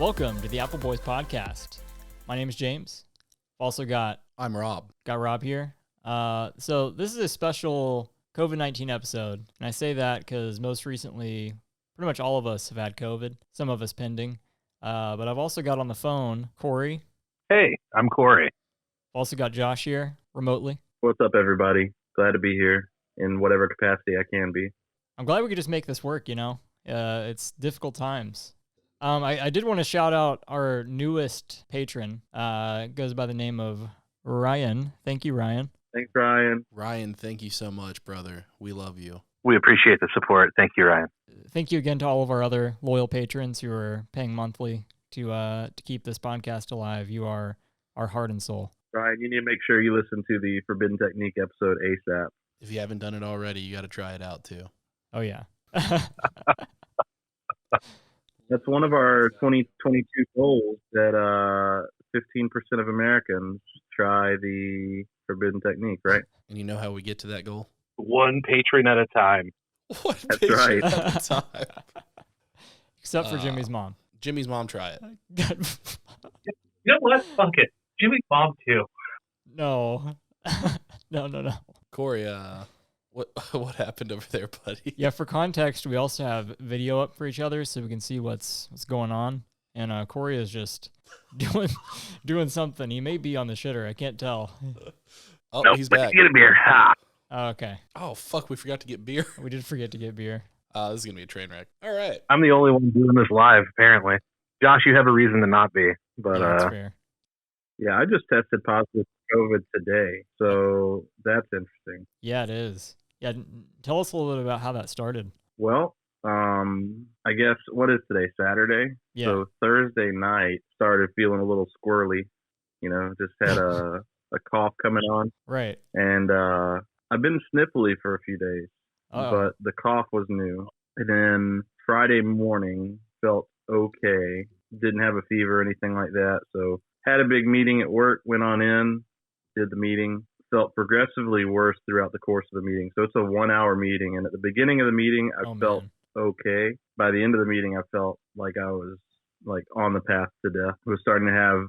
Welcome to the Appleboys podcast. My name is James. Also I'm Rob. Got Rob here. So this is a special COVID-19 episode, and I say that because most recently, pretty much all of us have had COVID. Some of us pending, but I've also got on the phone Corey. Hey, I'm Corey. Also got Josh here remotely. What's up, everybody? Glad to be here in whatever capacity I can be. I'm glad we could just make this work. It's difficult times. I did want to shout out our newest patron. It goes by the name of Ryan. Thank you, Ryan. Thanks, Ryan. Ryan, thank you so much, brother. We love you. We appreciate the support. Thank you, Ryan. Thank you again to all of our other loyal patrons who are paying monthly to keep this podcast alive. You are our heart and soul. Ryan, you need to make sure you listen to the Forbidden Technique episode ASAP. If you haven't done it already, you got to try it out too. Oh, yeah. That's one of our 2022 goals, that 15% of Americans try the Forbidden Technique, right? And you know how we get to that goal? One patron at a time. One That's patron right. at a time. Except for Jimmy's mom. Jimmy's mom, try it. You know what? Fuck it. Jimmy's mom, too. No. No. Corey, what happened over there, buddy? Yeah, for context, we also have video up for each other so we can see what's going on. And Corey is just doing something. He may be on the shitter. I can't tell. Oh, Nope, he's but back. Get a beer. Ha. Oh, okay. Oh, fuck, we forgot to get beer. We did forget to get beer. This is going to be a train wreck. All right. I'm the only one doing this live, apparently. Josh, you have a reason to not be. But Yeah, that's fair. yeah, I just tested positive for COVID today, so that's interesting. Yeah, it is. Yeah, tell us a little bit about how that started. Well, I guess, what is today, Saturday? Yeah. So Thursday night started feeling a little squirrely, just had a cough coming on. Right. And I've been sniffly for a few days, but the cough was new. And then Friday morning felt okay, didn't have a fever or anything like that. So had a big meeting at work, went on in, did the meeting. Felt progressively worse throughout the course of the meeting. So it's a 1 hour meeting. And at the beginning of the meeting, I felt okay. By the end of the meeting, I felt like I was like on the path to death. I was starting to have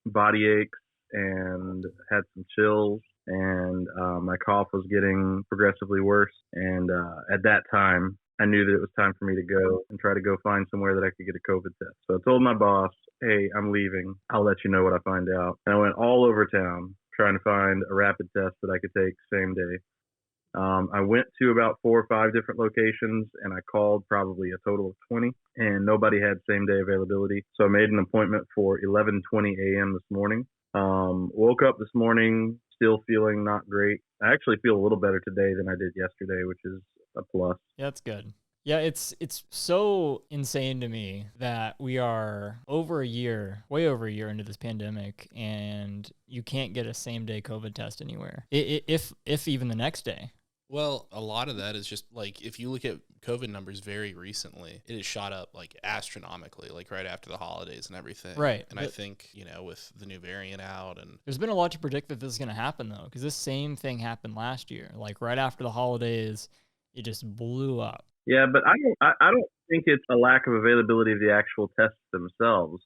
body aches and had some chills, and my cough was getting progressively worse. And at that time, I knew that it was time for me to go and try to go find somewhere that I could get a COVID test. So I told my boss, hey, I'm leaving. I'll let you know what I find out. And I went all over town trying to find a rapid test that I could take same day. I went to about 4 or 5 different locations, and I called probably a total of 20, and nobody had same day availability. So I made an appointment for 11:20 a.m. this morning. Woke up this morning still feeling not great. I actually feel a little better today than I did yesterday, which is a plus. Yeah, that's good. Yeah, it's so insane to me that we are way over a year into this pandemic, and you can't get a same-day COVID test anywhere, if even the next day. Well, a lot of that is just like, if you look at COVID numbers very recently, it has shot up like astronomically, like right after the holidays and everything. Right. And I think, with the new variant out, and there's been a lot to predict that this is going to happen, though, because this same thing happened last year. Like right after the holidays, it just blew up. Yeah, but I don't think it's a lack of availability of the actual tests themselves.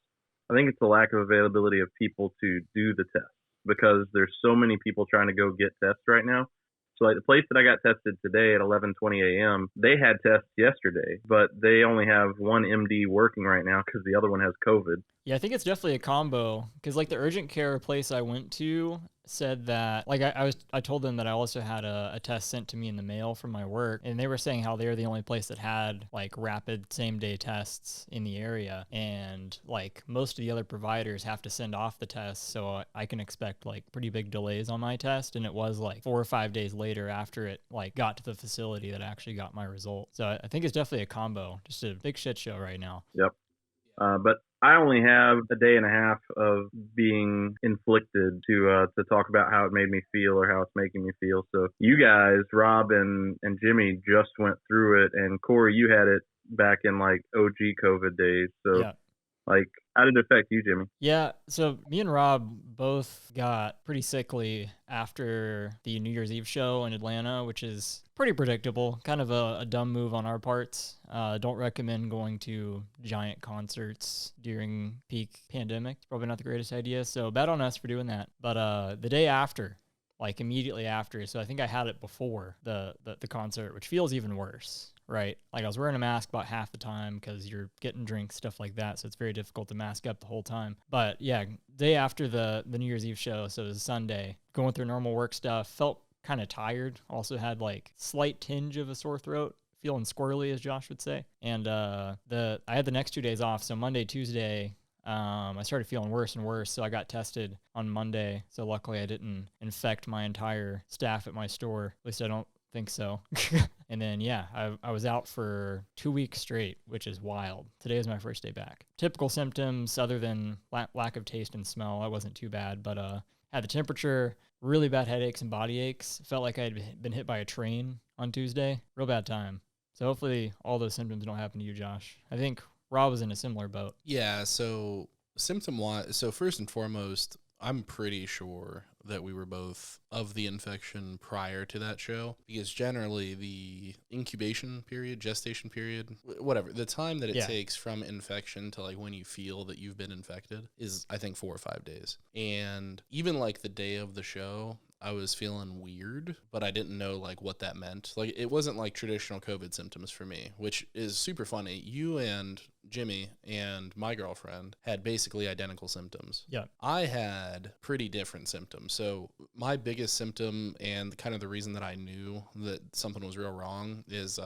I think it's a lack of availability of people to do the tests, because there's so many people trying to go get tests right now. So like the place that I got tested today at 11:20 a.m., they had tests yesterday, but they only have one MD working right now because the other one has COVID. Yeah, I think it's definitely a combo, because like the urgent care place I went to said that, like I told them that I also had a test sent to me in the mail from my work, and they were saying how they're the only place that had like rapid same day tests in the area, and like most of the other providers have to send off the tests, so I can expect like pretty big delays on my test. And it was like 4 or 5 days later after it like got to the facility that I actually got my result. So I think it's definitely a combo, just a big shit show right now. Yep. But I only have a day and a half of being inflicted to talk about how it made me feel or how it's making me feel. So you guys, Rob and Jimmy, just went through it, and Corey, you had it back in like OG COVID days. So Yeah. Like, how did it affect you, Jimmy? Yeah, so me and Rob both got pretty sickly after the New Year's Eve show in Atlanta, which is pretty predictable. Kind of a dumb move on our parts. Don't recommend going to giant concerts during peak pandemic. It's probably not the greatest idea, so bad on us for doing that. But the day after, like immediately after, so I think I had it before the concert, which feels even worse. Right. Like I was wearing a mask about half the time because you're getting drinks, stuff like that. So it's very difficult to mask up the whole time. But yeah, day after the New Year's Eve show, so it was Sunday, going through normal work stuff, felt kind of tired. Also had like slight tinge of a sore throat, feeling squirrely, as Josh would say. And I had the next 2 days off. So Monday, Tuesday, I started feeling worse and worse. So I got tested on Monday. So luckily I didn't infect my entire staff at my store. At least I don't think so. And then, yeah, I was out for 2 weeks straight, which is wild. Today is my first day back. Typical symptoms other than lack of taste and smell. I wasn't too bad, but had the temperature, really bad headaches and body aches. Felt like I had been hit by a train on Tuesday. Real bad time. So hopefully all those symptoms don't happen to you, Josh. I think Rob was in a similar boat. Yeah, so symptom-wise, so first and foremost, I'm pretty sure that we were both of the infection prior to that show, because generally the incubation period, gestation period, whatever, the time that it takes from infection to like when you feel that you've been infected is, I think, 4 or 5 days. And even like the day of the show, I was feeling weird, but I didn't know like what that meant. Like it wasn't like traditional COVID symptoms for me, which is super funny. You and Jimmy and my girlfriend had basically identical symptoms. Yeah. I had pretty different symptoms. So my biggest symptom and kind of the reason that I knew that something was real wrong is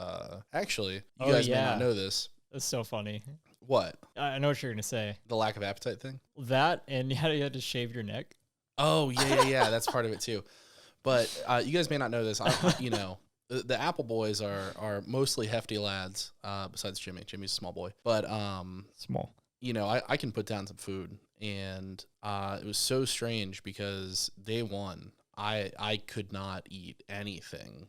actually, you guys may not know this. That's so funny. What? I know what you're going to say. The lack of appetite thing? That, and you had to shave your neck. Oh, yeah. That's part of it too. But you guys may not know this. The Appleboys are mostly hefty lads, besides Jimmy. Jimmy's a small boy. But small. I can put down some food. And it was so strange because day one, I could not eat anything.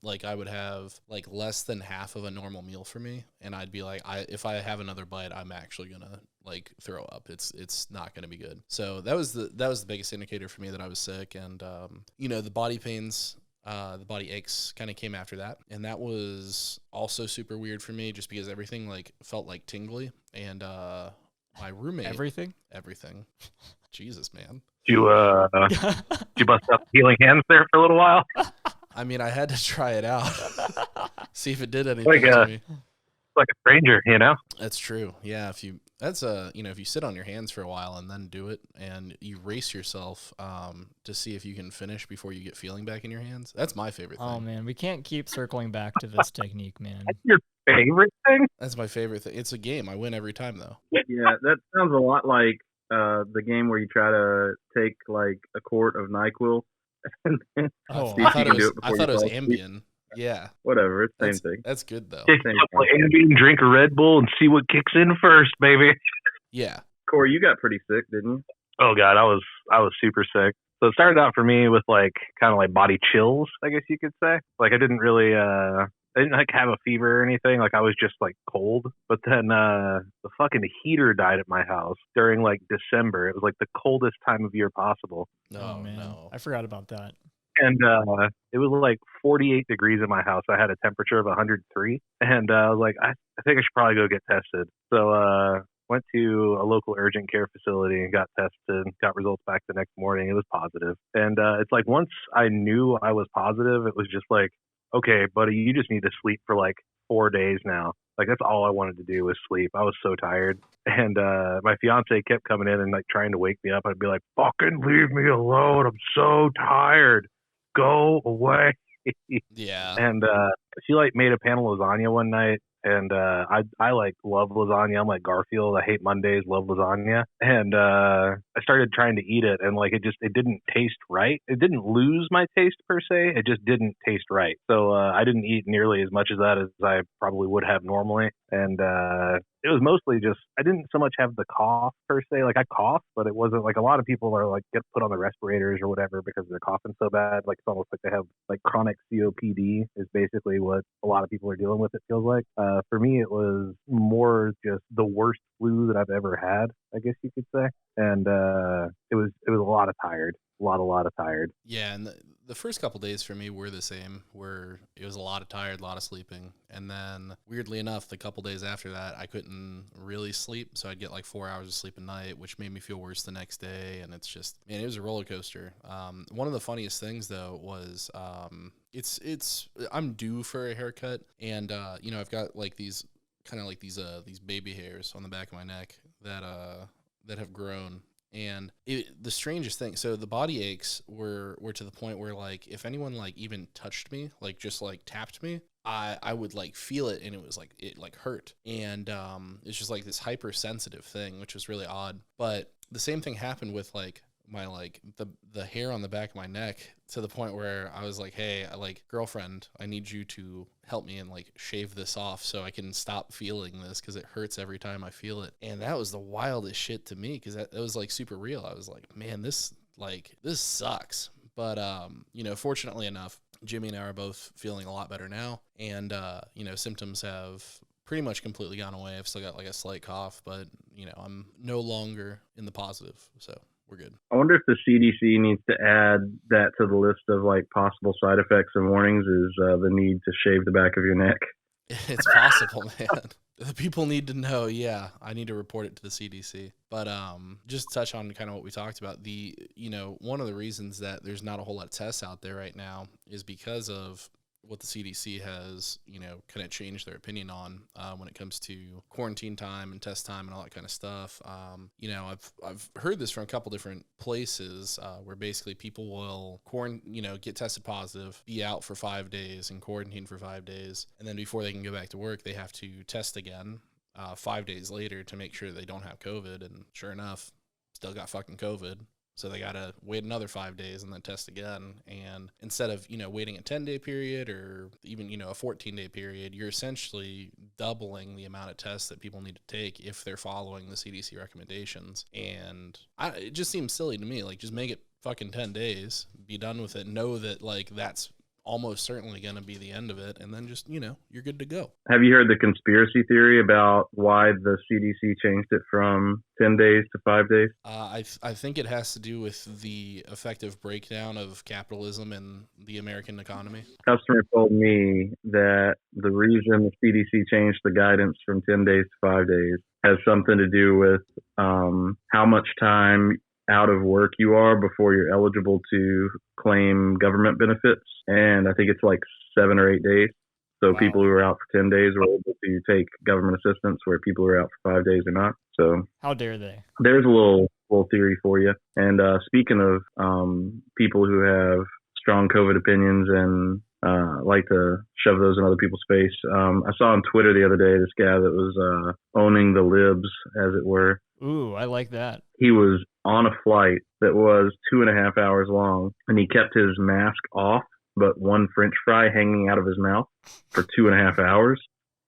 Like I would have like less than half of a normal meal for me, and I'd be like, if I have another bite, I'm actually gonna like throw up. It's not gonna be good. So that was the biggest indicator for me that I was sick, and the body pains, the body aches kind of came after that, and that was also super weird for me just because everything like felt like tingly, and my roommate everything. Jesus, man. Did you bust out healing hands there for a little while? I mean, I had to try it out, see if it did anything to me. Like a stranger, That's true. Yeah, if you sit on your hands for a while and then do it, and you race yourself to see if you can finish before you get feeling back in your hands. That's my favorite thing. Oh man, we can't keep circling back to this technique, man. That's your favorite thing? That's my favorite thing. It's a game. I win every time though. Yeah, that sounds a lot like the game where you try to take like a quart of NyQuil. I thought it was Ambien. Yeah. Whatever. It's the same thing. That's good though. Take Ambien, drink a Red Bull, and see what kicks in first, baby. Yeah. Corey, you got pretty sick, didn't you? Oh God, I was super sick. So it started out for me with like kind of like body chills, I guess you could say. Like I didn't really I didn't like have a fever or anything. Like I was just like cold. But then the fucking heater died at my house during like December. It was like the coldest time of year possible. Oh man, no. I forgot about that. And it was like 48 degrees in my house. I had a temperature of 103, and I was like, I think I should probably go get tested. So went to a local urgent care facility and got tested. Got results back the next morning. It was positive. And it's like once I knew I was positive, it was just like, okay, buddy, you just need to sleep for like 4 days now. Like that's all I wanted to do was sleep. I was so tired. And my fiance kept coming in and like trying to wake me up. I'd be like, fucking leave me alone. I'm so tired. Go away. Yeah. And she like made a pan of lasagna one night, and I like love lasagna. I'm like Garfield. I hate Mondays, love lasagna. And I started trying to eat it, and like it didn't taste right. It didn't lose my taste per se. It just didn't taste right. So I didn't eat nearly as much of that as I probably would have normally. And it was mostly just, I didn't so much have the cough per se. Like I coughed, but it wasn't like a lot of people are like get put on the respirators or whatever because they're coughing so bad. Like it's almost like they have like chronic COPD is basically what a lot of people are dealing with, it feels like. For me, it was more just the worst flu that I've ever had, I guess you could say. And it was a lot of tired. A lot of tired. Yeah, and the first couple days for me were the same, where it was a lot of tired, a lot of sleeping. And then, weirdly enough, the couple days after that, I couldn't really sleep, so I'd get like 4 hours of sleep a night, which made me feel worse the next day, and it's just, man, it was a roller coaster. One of the funniest things, though, was I'm due for a haircut, and, I've got like these baby hairs on the back of my neck that have grown. And the strangest thing, so the body aches were to the point where, like, if anyone, like, even touched me, like, just, like, tapped me, I would, like, feel it, and it was, like, it, like, hurt. And it's just, like, this hypersensitive thing, which was really odd. But the same thing happened with, like, my, like, the hair on the back of my neck, to the point where I was like, hey, girlfriend, I need you to help me and, like, shave this off so I can stop feeling this, because it hurts every time I feel it. And that was the wildest shit to me, because that was, like, super real. I was like, man, this sucks. But fortunately enough, Jimmy and I are both feeling a lot better now, and symptoms have pretty much completely gone away. I've still got, like, a slight cough, but I'm no longer in the positive, so we're good. I wonder if the CDC needs to add that to the list of, like, possible side effects and warnings, is the need to shave the back of your neck. It's possible, man. The people need to know. Yeah, I need to report it to the CDC. But just to touch on kind of what we talked about, one of the reasons that there's not a whole lot of tests out there right now is because of what the CDC has, kind of changed their opinion on when it comes to quarantine time and test time and all that kind of stuff. I've heard this from a couple different places where basically people will get tested positive, be out for 5 days and quarantine for 5 days, and then before they can go back to work, they have to test again 5 days later to make sure they don't have COVID. And sure enough, still got fucking COVID. So they got to wait another 5 days and then test again. And instead of, waiting a 10-day period or even, a 14-day period, you're essentially doubling the amount of tests that people need to take if they're following the CDC recommendations. And it just seems silly to me. Like, just make it fucking 10 days, be done with it, know that, like, that's almost certainly going to be the end of it, and then just, you're good to go. Have you heard the conspiracy theory about why the CDC changed it from 10 days to 5 days? I think it has to do with the effective breakdown of capitalism and the American economy. A customer told me that the reason the CDC changed the guidance from 10 days to 5 days has something to do with how much time out of work you are before you're eligible to claim government benefits. And I think it's like 7 or 8 days. So wow. People who are out for 10 days were able to take government assistance, where people who are out for 5 days are not. So how dare they? There's a little theory for you. And speaking of people who have strong COVID opinions and like to shove those in other people's face, I saw on Twitter the other day this guy that was owning the libs, as it were. Ooh, I like that. He was on a flight that was 2.5 hours long, and he kept his mask off, but one French fry hanging out of his mouth for 2.5 hours,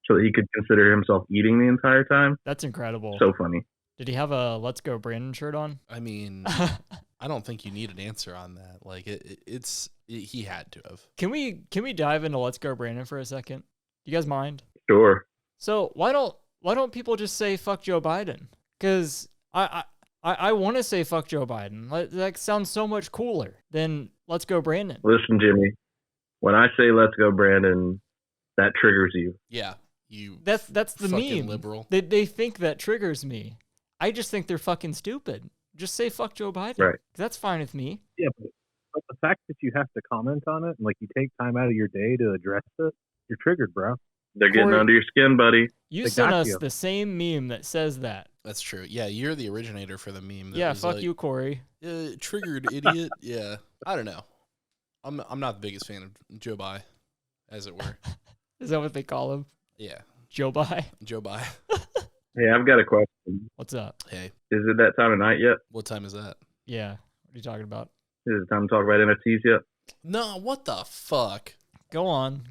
so that he could consider himself eating the entire time. That's incredible. So funny. Did he have a Let's Go Brandon shirt on? I mean, I don't think you need an answer on that. Like, he had to have. Can we dive into Let's Go Brandon for a second? You guys mind? Sure. So why don't people just say fuck Joe Biden? Because I want to say fuck Joe Biden. That sounds so much cooler than Let's Go Brandon. Listen, Jimmy, when I say Let's Go Brandon, that triggers you. Yeah, you. That's the meme. Liberal. They think that triggers me. I just think they're fucking stupid. Just say fuck Joe Biden. Right. That's fine with me. Yeah, but the fact that you have to comment on it and, like, you take time out of your day to address it, you're triggered, bro. They're getting Corey, under your skin, buddy. You sent us the same meme that says that. That's true. Yeah, you're the originator for the meme. Yeah, fuck you, Corey. Triggered idiot. Yeah, I don't know. I'm not the biggest fan of Joe Biden, as it were. Is that what they call him? Yeah. Joe Biden. Joe Biden. Hey, I've got a question. What's up? Hey. Is it that time of night yet? What time is that? Yeah. What are you talking about? Is it time to talk about NFTs yet? No, what the fuck? Go on.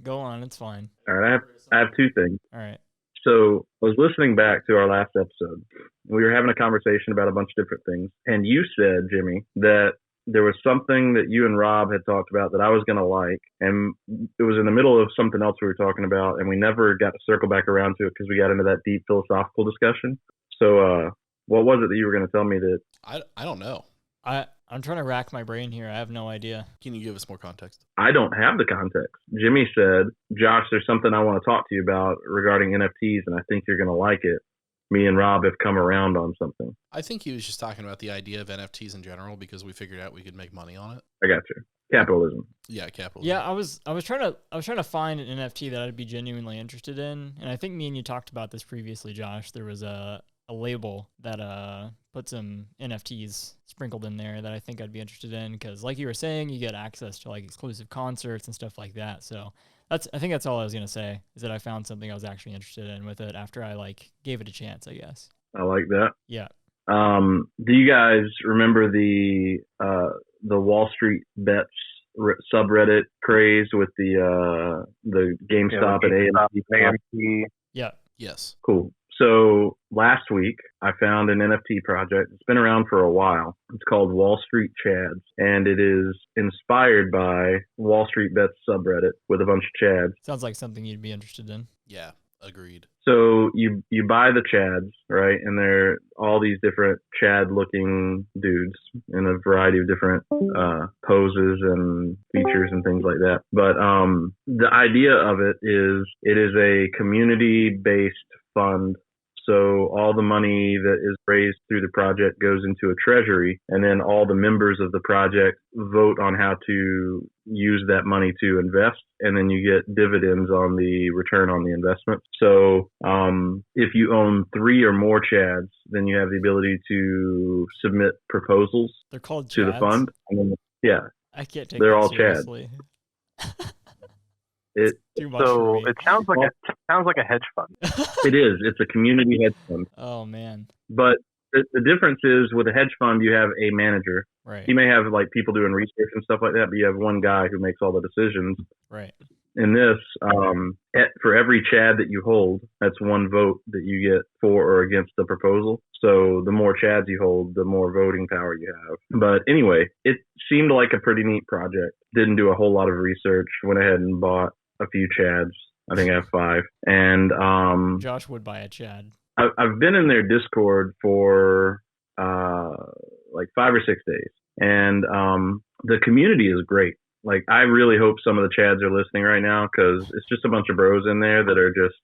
It's fine. All right, I have two things. All right. So I was listening back to our last episode. We were having a conversation about a bunch of different things. And you said, Jimmy, that there was something that you and Rob had talked about that I was going to like. And it was in the middle of something else we were talking about. And we never got to circle back around to it because we got into that deep philosophical discussion. So what was it that you were going to tell me that? I don't know. I'm trying to rack my brain here. I have no idea. Can you give us more context? I don't have the context. Jimmy said, Josh, there's something I want to talk to you about regarding NFTs, and I think you're going to like it. Me and Rob have come around on something. I think he was just talking about the idea of NFTs in general because we figured out we could make money on it. I got you. Capitalism. Yeah, capitalism. Yeah, I was trying to find an NFT that I'd be genuinely interested in, and I think me and you talked about this previously, Josh. There was a label that put some NFTs sprinkled in there that I think I'd be interested in because, like you were saying, you get access to like exclusive concerts and stuff like that. So I think that's all I was gonna say is that I found something I was actually interested in with it after I like gave it a chance, I guess. I like that. Yeah. Do you guys remember the Wall Street Bets subreddit craze with the GameStop and AMC? Yeah. Yes. Cool. So last week I found an NFT project. It's been around for a while. It's called Wall Street Chads, and it is inspired by Wall Street Bets subreddit with a bunch of chads. Sounds like something you'd be interested in. Yeah, agreed. So you buy the chads, right? And they're all these different chad-looking dudes in a variety of different poses and features and things like that. But the idea of it is a community-based fund. So all the money that is raised through the project goes into a treasury, and then all the members of the project vote on how to use that money to invest, and then you get dividends on the return on the investment. So if you own 3 or more chads, then you have the ability to submit proposals. They're called to chads? the fund. And then, yeah. I can't take they're that all seriously. It sounds like a hedge fund. It is. It's a community hedge fund. Oh man. But the difference is with a hedge fund, you have a manager. Right. He may have like people doing research and stuff like that, but you have one guy who makes all the decisions. Right. In this, for every chad that you hold, that's one vote that you get for or against the proposal. So the more chads you hold, the more voting power you have. But anyway, it seemed like a pretty neat project. Didn't do a whole lot of research. Went ahead and bought a few chads. I think I have 5. And Josh would buy a chad. I've been in their Discord for like 5 or 6 days, and the community is great. Like, I really hope some of the chads are listening right now because it's just a bunch of bros in there that are just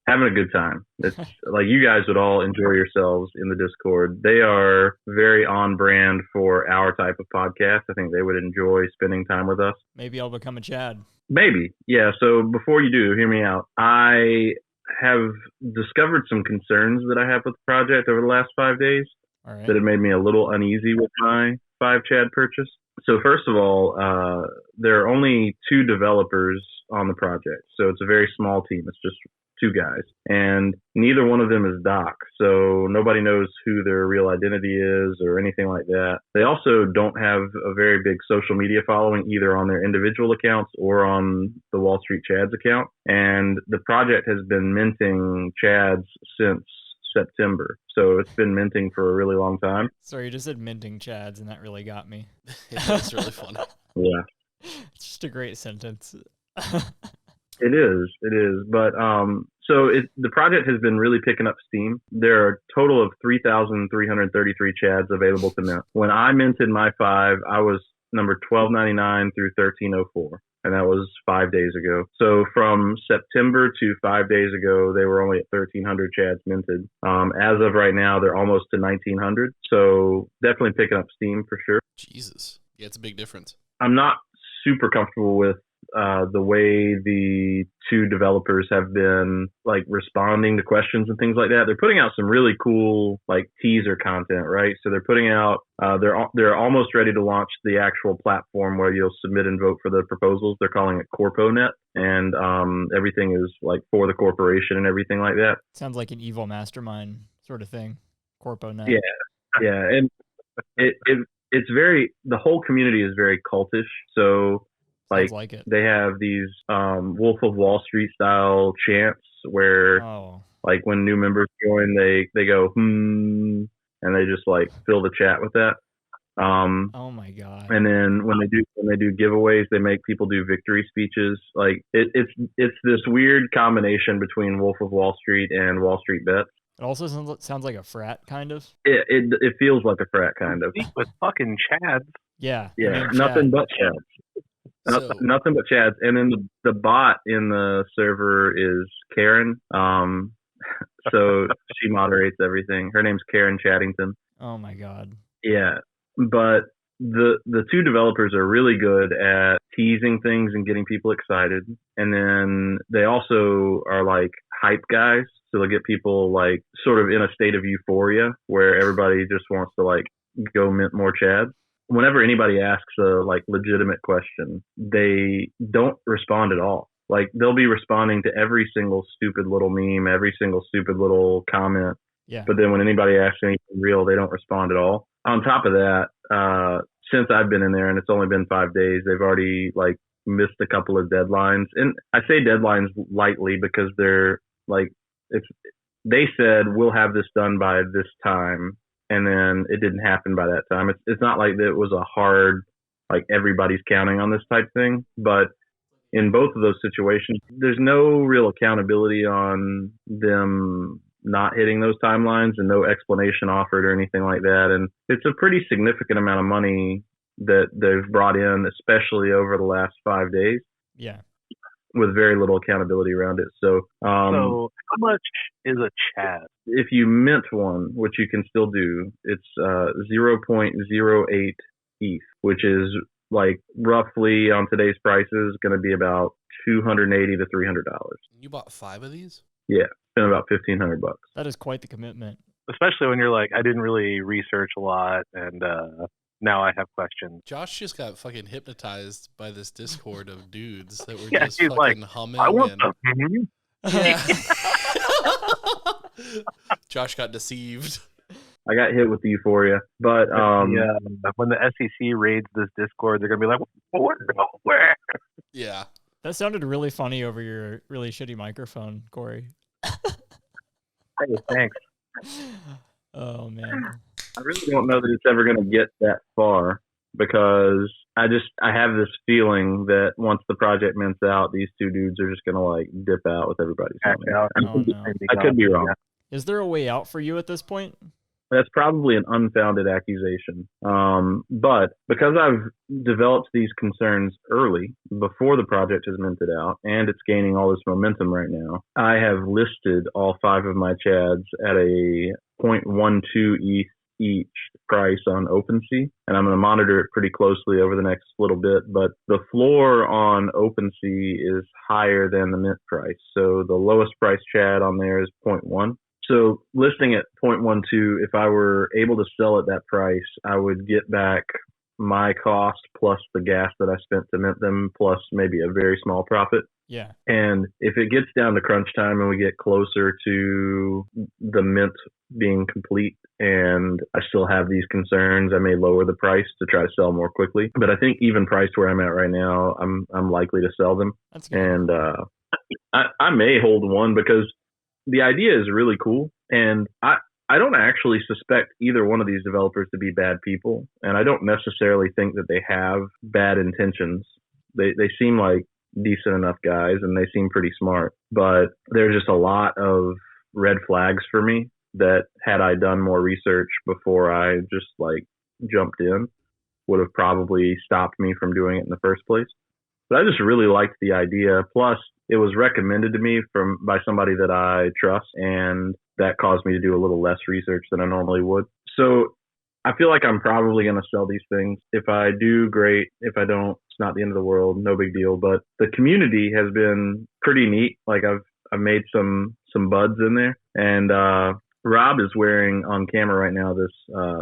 having a good time. It's like you guys would all enjoy yourselves in the Discord. They are very on brand for our type of podcast. I think they would enjoy spending time with us. Maybe I'll become a chad. Maybe. Yeah. So before you do, hear me out. I have discovered some concerns that I have with the project over the last 5 days. All right. That have made me a little uneasy with my 5 chad purchase. So first of all, there are only 2 developers on the project. So it's a very small team. It's just 2 guys. And neither one of them is Doc. So nobody knows who their real identity is or anything like that. They also don't have a very big social media following either on their individual accounts or on the Wall Street Chads account. And the project has been minting chads since September. So it's been minting for a really long time. Sorry, you just said minting chads, and that really got me. It's really funny. Yeah. It's just a great sentence. It is. But so the project has been really picking up steam. There are a total of 3,333 chads available to mint. When I minted my 5, I was number 1299 through 1304. And that was 5 days ago. So from September to 5 days ago, they were only at 1,300 chads minted. As of right now, they're almost to 1,900. So definitely picking up steam for sure. Jesus. Yeah, it's a big difference. I'm not super comfortable with the way the 2 developers have been like responding to questions and things like that. They're putting out some really cool like teaser content, right? So they're putting out they're almost ready to launch the actual platform where you'll submit and vote for the proposals. They're calling it CorpoNet, and everything is like for the corporation and everything like that. Sounds like an evil mastermind sort of thing. CorpoNet. Yeah, and it's very, the whole community is very cultish. So Sounds like it. They have these Wolf of Wall Street style chants where like when new members join, they go and they just like fill the chat with that. Oh my god! And then when they do giveaways, they make people do victory speeches. Like it's this weird combination between Wolf of Wall Street and Wall Street Bets. It also sounds like a frat, kind of. It feels like a frat, kind of. With fucking Chads. Yeah. Nothing but Chads. Nothing but Chads. And then the bot in the server is Karen. So she moderates everything. Her name's Karen Chaddington. Oh my god. Yeah, but the two developers are really good at teasing things and getting people excited, and then they also are like hype guys, so they'll get people like sort of in a state of euphoria where everybody just wants to like go mint more Chads. Whenever anybody asks a like legitimate question, they don't respond at all. Like they'll be responding to every single stupid little meme, every single stupid little comment. Yeah. But then when anybody asks anything real, they don't respond at all. On top of that, since I've been in there and it's only been 5 days, they've already like missed a couple of deadlines. And I say deadlines lightly because they're like, they said we'll have this done by this time, and then it didn't happen by that time. It's not like that it was a hard, like everybody's counting on this type thing, but in both of those situations, there's no real accountability on them not hitting those timelines and no explanation offered or anything like that. And it's a pretty significant amount of money that they've brought in, especially over the last 5 days. Yeah. With very little accountability around it. So how much is a Chad? If you mint one, which you can still do, it's 0.08 ETH, which is like roughly on today's prices going to be about $280 to $300. You bought 5 of these? Yeah, spent about $1,500. That is quite the commitment. Especially when you're like, I didn't really research a lot, and now I have questions. Josh just got fucking hypnotized by this Discord of dudes that were just he's fucking like, humming. I want and... Yeah. Josh got deceived. I got hit with the euphoria, but when the SEC raids this Discord, they're gonna be like, where? Yeah, that sounded really funny over your really shitty microphone, Corey. Hey, thanks. Oh man, I really don't know that it's ever gonna get that far because I have this feeling that once the project mints out, these two dudes are just gonna like dip out with everybody's money. I could be wrong. Is there a way out for you at this point? That's probably an unfounded accusation. But because I've developed these concerns early, before the project is minted out, and it's gaining all this momentum right now, I have listed all 5 of my Chads at a 0.12 ETH each price on OpenSea, and I'm going to monitor it pretty closely over the next little bit. But the floor on OpenSea is higher than the mint price. So the lowest price Chad on there is 0.1. So listing at 0.12, if I were able to sell at that price, I would get back my cost plus the gas that I spent to mint them, plus maybe a very small profit. Yeah. And if it gets down to crunch time and we get closer to the mint being complete and I still have these concerns, I may lower the price to try to sell more quickly. But I think even priced where I'm at right now, I'm likely to sell them. That's good. And I may hold one because the idea is really cool, and I don't actually suspect either one of these developers to be bad people, and I don't necessarily think that they have bad intentions. They seem like decent enough guys, and they seem pretty smart, but there's just a lot of red flags for me that had I done more research before I just like jumped in would have probably stopped me from doing it in the first place. But I just really liked the idea. Plus, it was recommended to me by somebody that I trust, and that caused me to do a little less research than I normally would. So I feel like I'm probably going to sell these things. If I do, great. If I don't, it's not the end of the world. No big deal. But the community has been pretty neat. Like I've made some buds in there, and Rob is wearing on camera right now this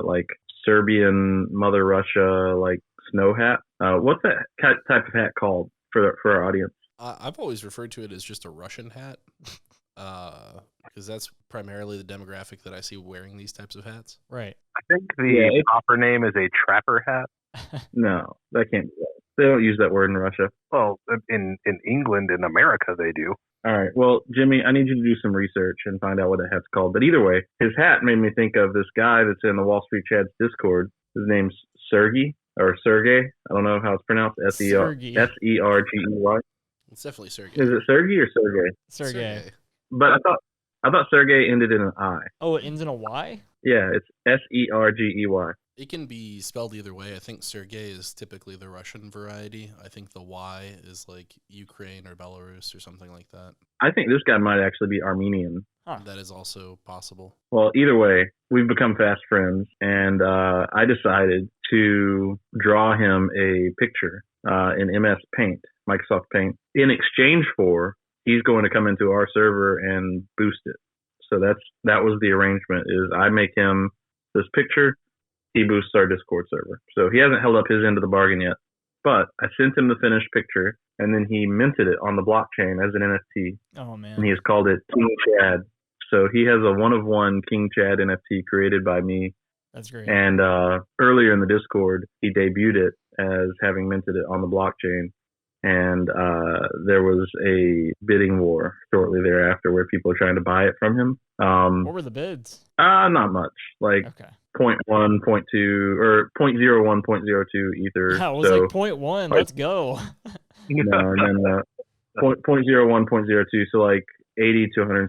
like Serbian Mother Russia like snow hat. What's that type of hat called for our audience? I've always referred to it as just a Russian hat, because that's primarily the demographic that I see wearing these types of hats. Right. I think the proper name is a trapper hat. No, that can't be right. They don't use that word in Russia. Well, in England, in America, they do. All right. Well, Jimmy, I need you to do some research and find out what that hat's called. But either way, his hat made me think of this guy that's in the Wall Street Chad's Discord. His name's Sergey or Sergey. I don't know how it's pronounced. Sergey. Sergey. It's definitely Sergey. Is it Sergey or Sergey? Sergey. But I thought Sergey ended in an I. Oh, it ends in a Y? Yeah, it's Sergey. It can be spelled either way. I think Sergey is typically the Russian variety. I think the Y is like Ukraine or Belarus or something like that. I think this guy might actually be Armenian. Huh. That is also possible. Well, either way, we've become fast friends, and I decided to draw him a picture in MS Paint, Microsoft Paint, in exchange for he's going to come into our server and boost it. So that was the arrangement. Is I make him this picture, he boosts our Discord server. So he hasn't held up his end of the bargain yet, but I sent him the finished picture, and then he minted it on the blockchain as an NFT. Oh man! And he has called it King Chad. So he has a one-of-one King Chad NFT created by me. That's great. And earlier in the Discord, he debuted it as having minted it on the blockchain. And there was a bidding war shortly thereafter where people are trying to buy it from him. What were the bids? Not much. Like Okay. 0.1, 0.2, or 0.01, 0.02 Ether. Yeah, it was like 0.1. Let's go. No, and then 0.01, 0.02. So like $80 to $160,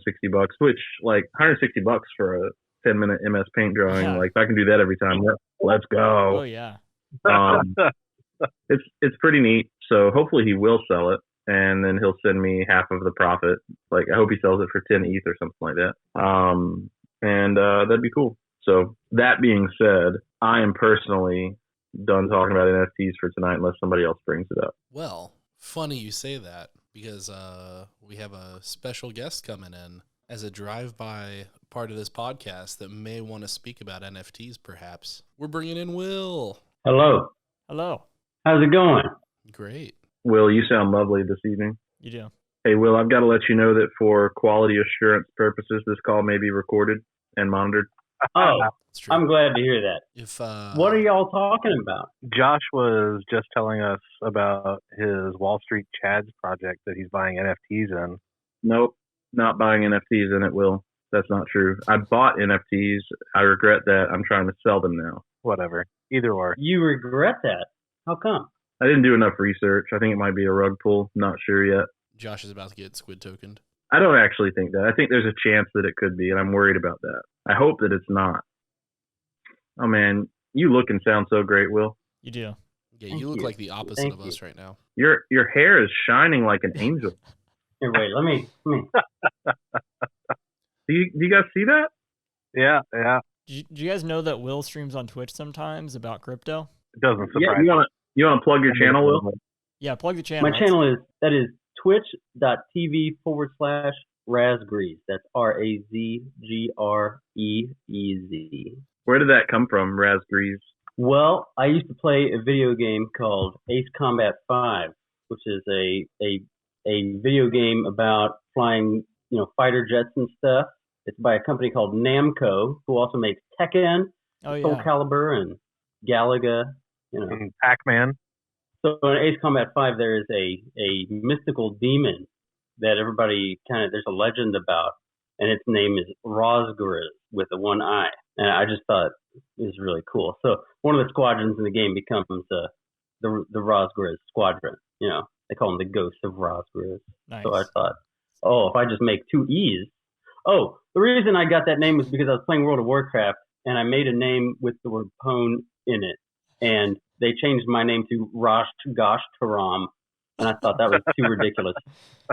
which like $160 for a 10-minute MS Paint drawing. Yeah. Like if I can do that every time, let's go. Oh yeah. It's pretty neat. So hopefully he will sell it, and then he'll send me half of the profit. Like I hope he sells it for 10 ETH or something like that. And that'd be cool. So that being said, I am personally done talking about NFTs for tonight unless somebody else brings it up. Well, funny you say that because we have a special guest coming in as a drive-by part of this podcast that may want to speak about NFTs perhaps. We're bringing in Will. Hello. Hello. How's it going? Great. Will, you sound lovely this evening. You do. Hey, Will, I've got to let you know that for quality assurance purposes, this call may be recorded and monitored. Oh, It's true. I'm glad to hear that. If What are y'all talking about? Josh was just telling us about his Wall Street Chads project that he's buying NFTs in. Nope, not buying NFTs in it, Will. That's not true. I bought NFTs. I regret that. I'm trying to sell them now. Whatever. Either or. You regret that? How come? I didn't do enough research. I think it might be a rug pull. Not sure yet. Josh is about to get squid tokened. I don't actually think that. I think there's a chance that it could be, and I'm worried about that. I hope that it's not. Oh, man, you look and sound so great, Will. You do. Yeah, Thank you look you. like the opposite Thank of you. us right now. Your hair is shining like an angel. Here, wait. Let me. Do you guys see that? Yeah. Do you guys know that Will streams on Twitch sometimes about crypto? It doesn't Yeah, surprise me. you want to plug your channel, Will? Yeah, plug the channel. My channel is twitch.tv/Razgreez. That's RAZGREEZ. Where did that come from, Razgreez? Well, I used to play a video game called Ace Combat 5, which is a video game about flying, fighter jets and stuff. It's by a company called Namco, who also makes Tekken, Oh Soul yeah. Calibur, and Galaga. Pac-Man. So in Ace Combat 5, there is a mystical demon that everybody there's a legend about, and its name is Rosgriz with a one eye. And I just thought it was really cool. So one of the squadrons in the game becomes the Rosgriz squadron. They call them the Ghosts of Rosgriz. Nice. So I thought, if I just make two E's. Oh, the reason I got that name was because I was playing World of Warcraft, and I made a name with the word pwn in it. And they changed my name to Rosh Gosh Taram, and I thought that was too ridiculous.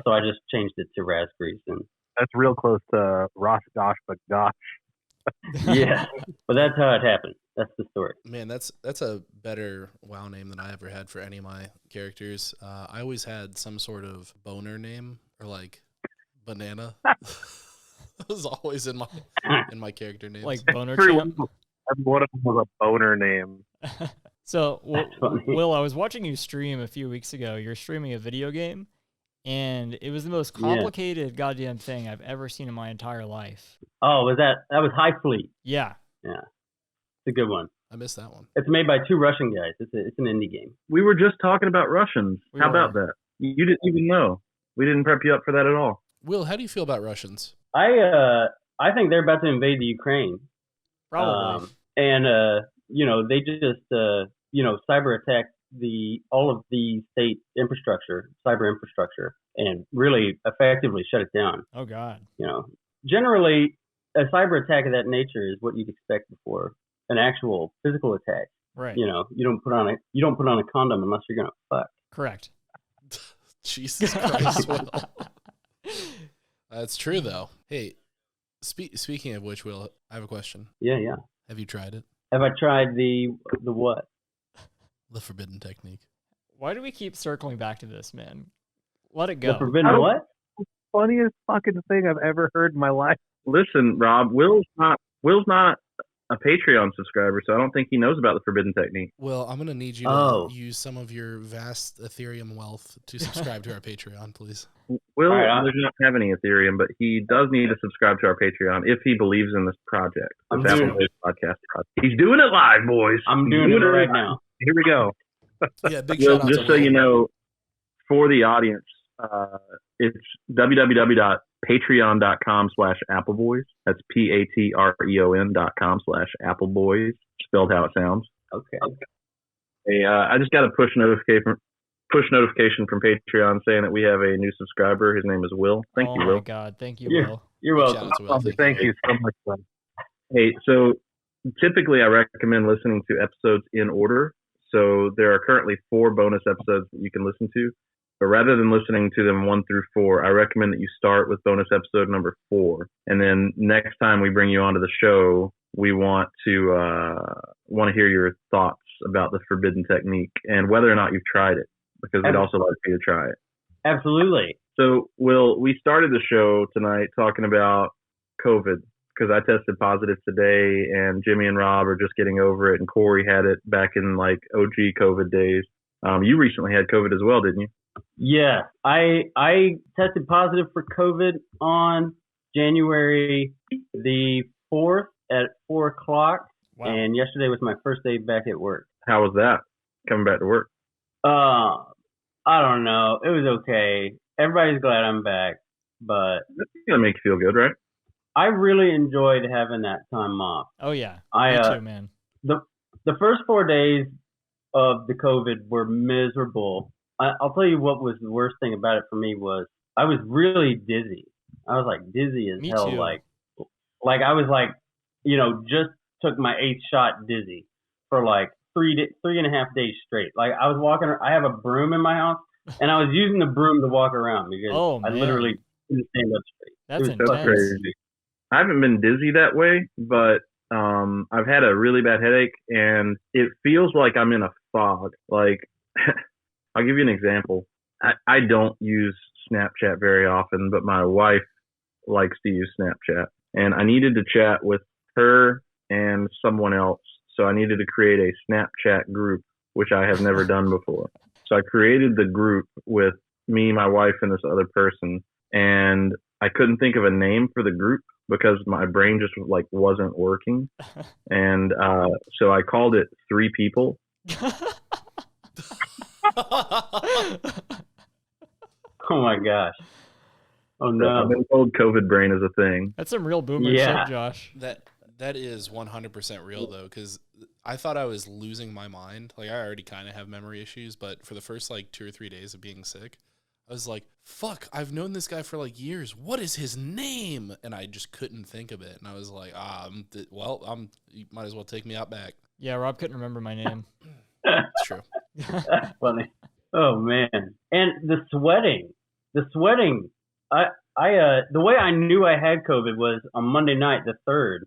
So I just changed it to Razgreez. And That's real close to Rosh Gosh, but gosh. yeah, but that's how it happened. That's the story. Man, that's a better WoW name than I ever had for any of my characters. I always had some sort of boner name or like banana. That was always in my character names. Like boner Everyone, champ. one of them was a boner name. So, That's funny. Will, I was watching you stream a few weeks ago. You're streaming a video game, and it was the most Yeah. complicated goddamn thing I've ever seen in my entire life. Oh, that was High Fleet. Yeah. It's a good one. I missed that one. It's made by 2 Russian guys. It's an indie game. We were just talking about Russians. How about that? You didn't even know. We didn't prep you up for that at all. Will, how do you feel about Russians? I think they're about to invade the Ukraine. Probably. They just cyber attack all of the state infrastructure, cyber infrastructure, and really effectively shut it down. Oh God. Generally, a cyber attack of that nature is what you'd expect before an actual physical attack. Right. You don't put on a condom unless you're gonna fuck. Correct. Jesus Christ, Will. That's true though. Hey, speaking of which, Will, I have a question. Yeah. Have you tried it? Have I tried the what? The forbidden technique. Why do we keep circling back to this, man? Let it go. The forbidden what? Funniest fucking thing I've ever heard in my life. Listen, Rob, Will's not a Patreon subscriber, so I don't think he knows about the forbidden technique. Well, I'm going to need you to use some of your vast Ethereum wealth to subscribe to our Patreon, please. Will does not have any Ethereum, but he does need to subscribe to our Patreon if he believes in this project. This Appleboys podcast. He's doing it live, boys. I'm doing it right now. Here we go. Yeah, big shout out just so you know, for the audience, it's www.patreon.com/Appleboys. That's patreon.com/Appleboys, spelled how it sounds. Okay. Hey, I just got a push notification from Patreon saying that we have a new subscriber. His name is Will. Thank you, Will. Oh my God, thank you, Will. You're welcome. Thank you so much, son. Hey, so typically I recommend listening to episodes in order. So there are currently 4 bonus episodes that you can listen to. But rather than listening to them 1 through 4, I recommend that you start with bonus episode number 4. And then next time we bring you onto the show, we want to hear your thoughts about the forbidden technique and whether or not you've tried it, because we'd also like for you to try it. Absolutely. So, Will, we started the show tonight talking about COVID, because I tested positive today, and Jimmy and Rob are just getting over it, and Corey had it back in like OG COVID days. You recently had COVID as well, didn't you? Yeah, I tested positive for COVID on January the 4th at 4:00. Wow. And yesterday was my first day back at work. How was that, coming back to work? I don't know. It was okay. Everybody's glad I'm back, but That's gonna make you feel good, right? I really enjoyed having that time off. Oh yeah, me too, man. The first 4 days of the COVID were miserable. I'll tell you what was the worst thing about it for me was I was really dizzy. I was like dizzy as hell. Too. Like I was like, just took my 8th shot dizzy for like 3.5 days straight. Like I was walking. I have a broom in my house, and I was using the broom to walk around because I literally couldn't stand up straight. That's so intense. crazy. I haven't been dizzy that way, but I've had a really bad headache, and it feels like I'm in a fog. Like, I'll give you an example. I don't use Snapchat very often, but my wife likes to use Snapchat, and I needed to chat with her and someone else, so I needed to create a Snapchat group, which I have never done before. So I created the group with me, my wife, and this other person, and I couldn't think of a name for the group because my brain just like wasn't working. And so I called it 3 People. Oh my gosh. Oh no. I've been told COVID brain is a thing. That's some real boomer shit, Josh. That is 100% real though, because I thought I was losing my mind. Like I already kind of have memory issues, but for the first like 2 or 3 days of being sick, I was like, fuck, I've known this guy for like years. What is his name? And I just couldn't think of it. And I was like, you might as well take me out back. Yeah, Rob couldn't remember my name. It's true. That's funny. Oh man. And the sweating. The way I knew I had COVID was on Monday night, the 3rd.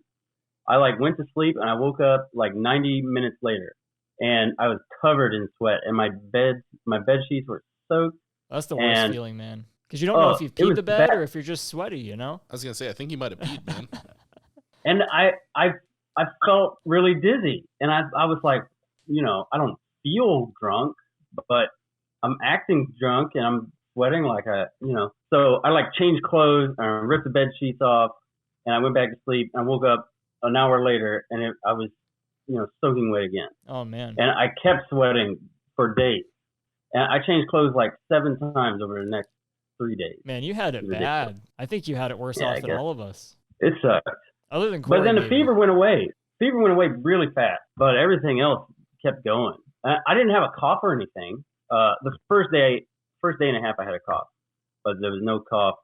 I like went to sleep and I woke up like 90 minutes later and I was covered in sweat and my bed sheets were soaked. That's the worst feeling, man. Because you don't know if you've peed the bed or if you're just sweaty, you know? I was going to say, I think you might have peed, man. And I felt really dizzy. And I was like, I don't feel drunk, but I'm acting drunk and I'm sweating like So I like changed clothes and ripped the bed sheets off and I went back to sleep and I woke up an hour later and I was soaking wet again. Oh man. And I kept sweating for days. And I changed clothes like 7 times over the next 3 days. Man, you had it bad. I think you had it worse off than all of us. It sucked. Other than Corey, but then the maybe. fever went away. Fever went away really fast, but everything else kept going. I didn't have a cough or anything. The first day and a half, I had a cough, but there was no cough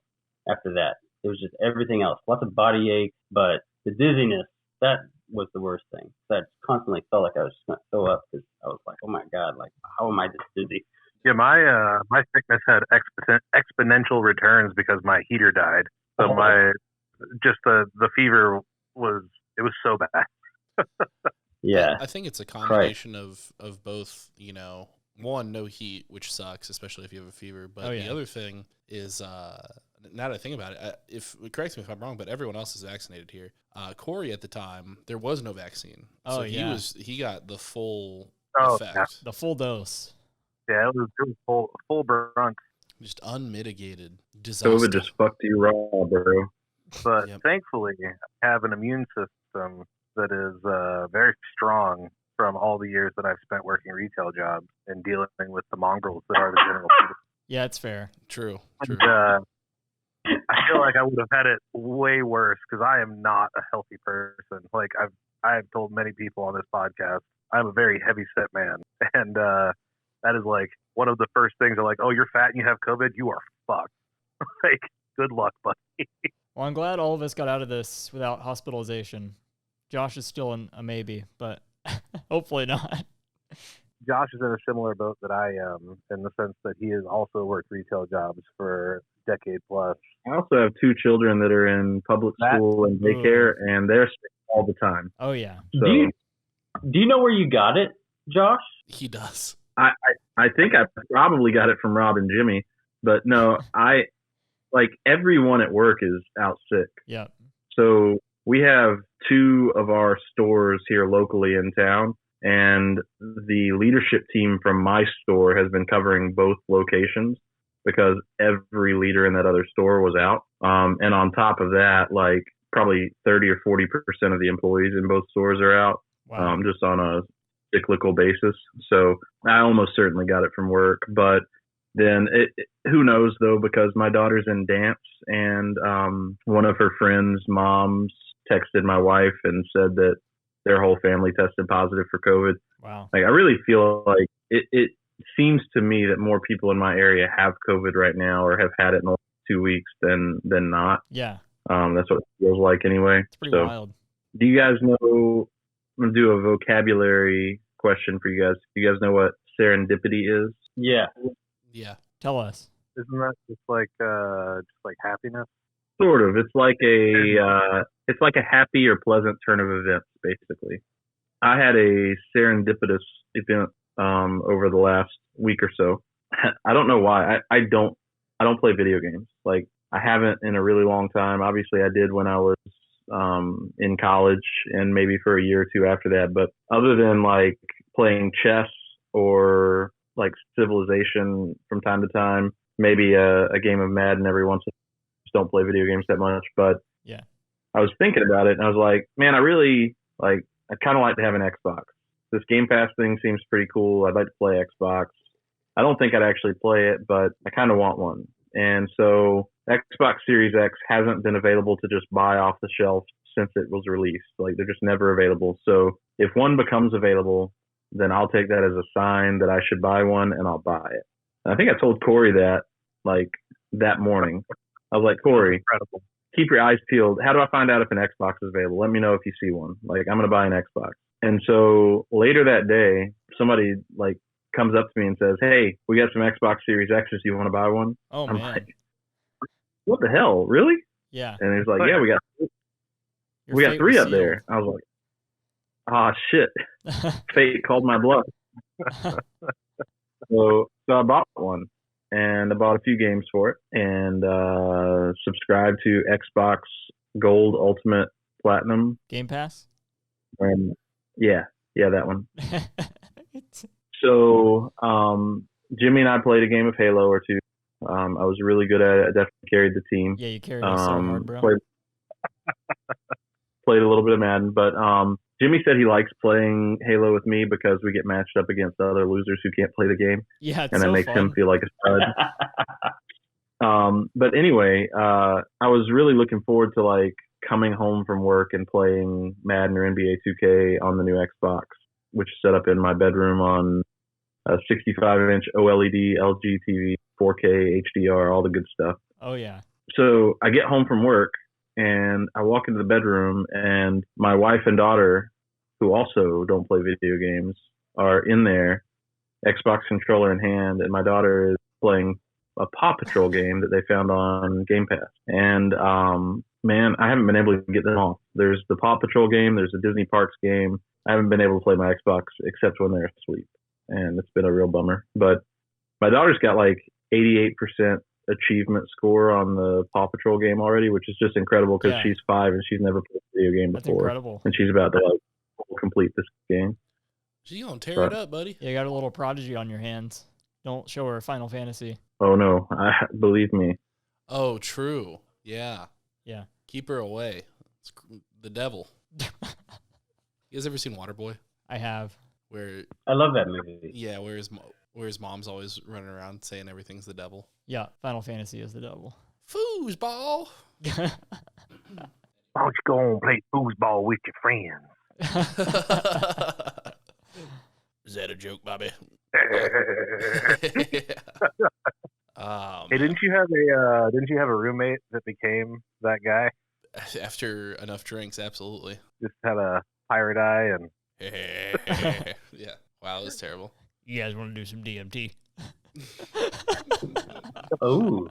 after that. It was just everything else. Lots of body aches, but the dizziness, that was the worst thing. I constantly felt like I was just going to throw up because I was like, oh my God, like, how am I this dizzy? Yeah, my sickness had exponential returns because my heater died. So the fever was so bad. Yeah, I think it's a combination of both. One, no heat, which sucks, especially if you have a fever. But the other thing is, now that I think about it, correct me if I'm wrong, but everyone else is vaccinated here. Corey at the time, there was no vaccine, so he got the full effect, the full dose. Yeah, it was full brunt. Just unmitigated disaster. COVID just fucked you raw, bro. But thankfully, I have an immune system that is very strong from all the years that I've spent working retail jobs and dealing with the mongrels that are the general people. Yeah, it's fair. True. And, I feel like I would have had it way worse because I am not a healthy person. Like I've told many people on this podcast, I'm a very heavy set man, and that is like one of the first things. They're like, "Oh, you're fat and you have COVID. You are fucked." Like, good luck, buddy. Well, I'm glad all of us got out of this without hospitalization. Josh is still a maybe, but hopefully not. Josh is in a similar boat that I am, in the sense that he has also worked retail jobs for a decade plus. I also have 2 children that are in public school and daycare, and they're sick all the time. Oh, yeah. So, do you know where you got it, Josh? He does. I think I probably got it from Rob and Jimmy, but no, everyone at work is out sick. Yeah. So we have 2 of our stores here locally in town, and the leadership team from my store has been covering both locations because every leader in that other store was out. And on top of that, like probably 30 or 40% of the employees in both stores are out. Wow. Just on a cyclical basis. So I almost certainly got it from work, but then who knows though, because my daughter's in dance, and one of her friends' moms texted my wife and said that their whole family tested positive for COVID. Wow. Like, I really feel like it seems to me that more people in my area have COVID right now or have had it in the last 2 weeks than not. Yeah. That's what it feels like anyway. It's pretty wild. Do you guys know, I'm going to do a vocabulary question for you guys. Do you guys know what serendipity is? Yeah. Yeah. Tell us. Isn't that just like happiness? Sort of. It's like a happy or pleasant turn of events, basically. I had a serendipitous event over the last week or so. I don't know why. I don't play video games. Like, I haven't in a really long time. Obviously, I did when I was in college and maybe for a year or two after that. But other than like playing chess or like Civilization from time to time, maybe a game of Madden every once in a while. Just don't play video games that much. But yeah, I was thinking about it and I was like, man, I'd kind of like to have an Xbox. This Game Pass thing seems pretty cool. I'd like to play Xbox. I don't think I'd actually play it, but I kind of want one. And so Xbox Series X hasn't been available to just buy off the shelf since it was released. Like, they're just never available. So if one becomes available, then I'll take that as a sign that I should buy one, and I'll buy it. And I think I told Corey that, like, that morning. I was like, Corey, incredible. Keep your eyes peeled. How do I find out if an Xbox is available? Let me know if you see one. Like, I'm going to buy an Xbox. And so later that day, somebody, like, comes up to me and says, hey, we got some Xbox Series X's. Do you want to buy one? Oh, I'm man. like, what the hell? Really? Yeah. And he's like, yeah, we got 3 up there. I was like, ah, shit. Fate called my bluff. So I bought one, and I bought a few games for it, and subscribed to Xbox Gold Ultimate Platinum. Game Pass? And yeah, that one. So Jimmy and I played a game of Halo or two. I was really good at it. I definitely carried the team. Yeah, you carried us so hard, bro. Played a little bit of Madden, but Jimmy said he likes playing Halo with me because we get matched up against other losers who can't play the game. Yeah, it's and so that makes fun. him feel like a stud. But anyway, I was really looking forward to like coming home from work and playing Madden or NBA 2K on the new Xbox, which is set up in my bedroom on a 65-inch OLED LG TV, 4K HDR, all the good stuff. Oh yeah. So I get home from work and I walk into the bedroom, and my wife and daughter, who also don't play video games, are in there, Xbox controller in hand, and my daughter is playing a Paw Patrol game that they found on Game Pass. And man, I haven't been able to get them off. There's the Paw Patrol game, there's the Disney Parks game. I haven't been able to play my Xbox except when they're asleep, and it's been a real bummer. But my daughter's got like 88% achievement score on the Paw Patrol game already, which is just incredible because she's 5 and she's never played a video game That's before. incredible. And she's about to like complete this game. She's gonna tear it up, buddy. You got a little prodigy on your hands. Don't show her Final Fantasy. Oh no, believe me. Oh, true. Yeah. Yeah. Keep her away. It's the devil. You guys ever seen Waterboy? I have. Where I love that movie. Yeah, where his mom's always running around saying everything's the devil. Yeah, Final Fantasy is the devil. Foosball. Why don't you go and play foosball with your friends? Is that a joke, Bobby? Hey, didn't you have a roommate that became that guy? After enough drinks, absolutely. Just had a pirate eye and yeah. Wow, it was terrible. You guys want to do some DMT? Oh.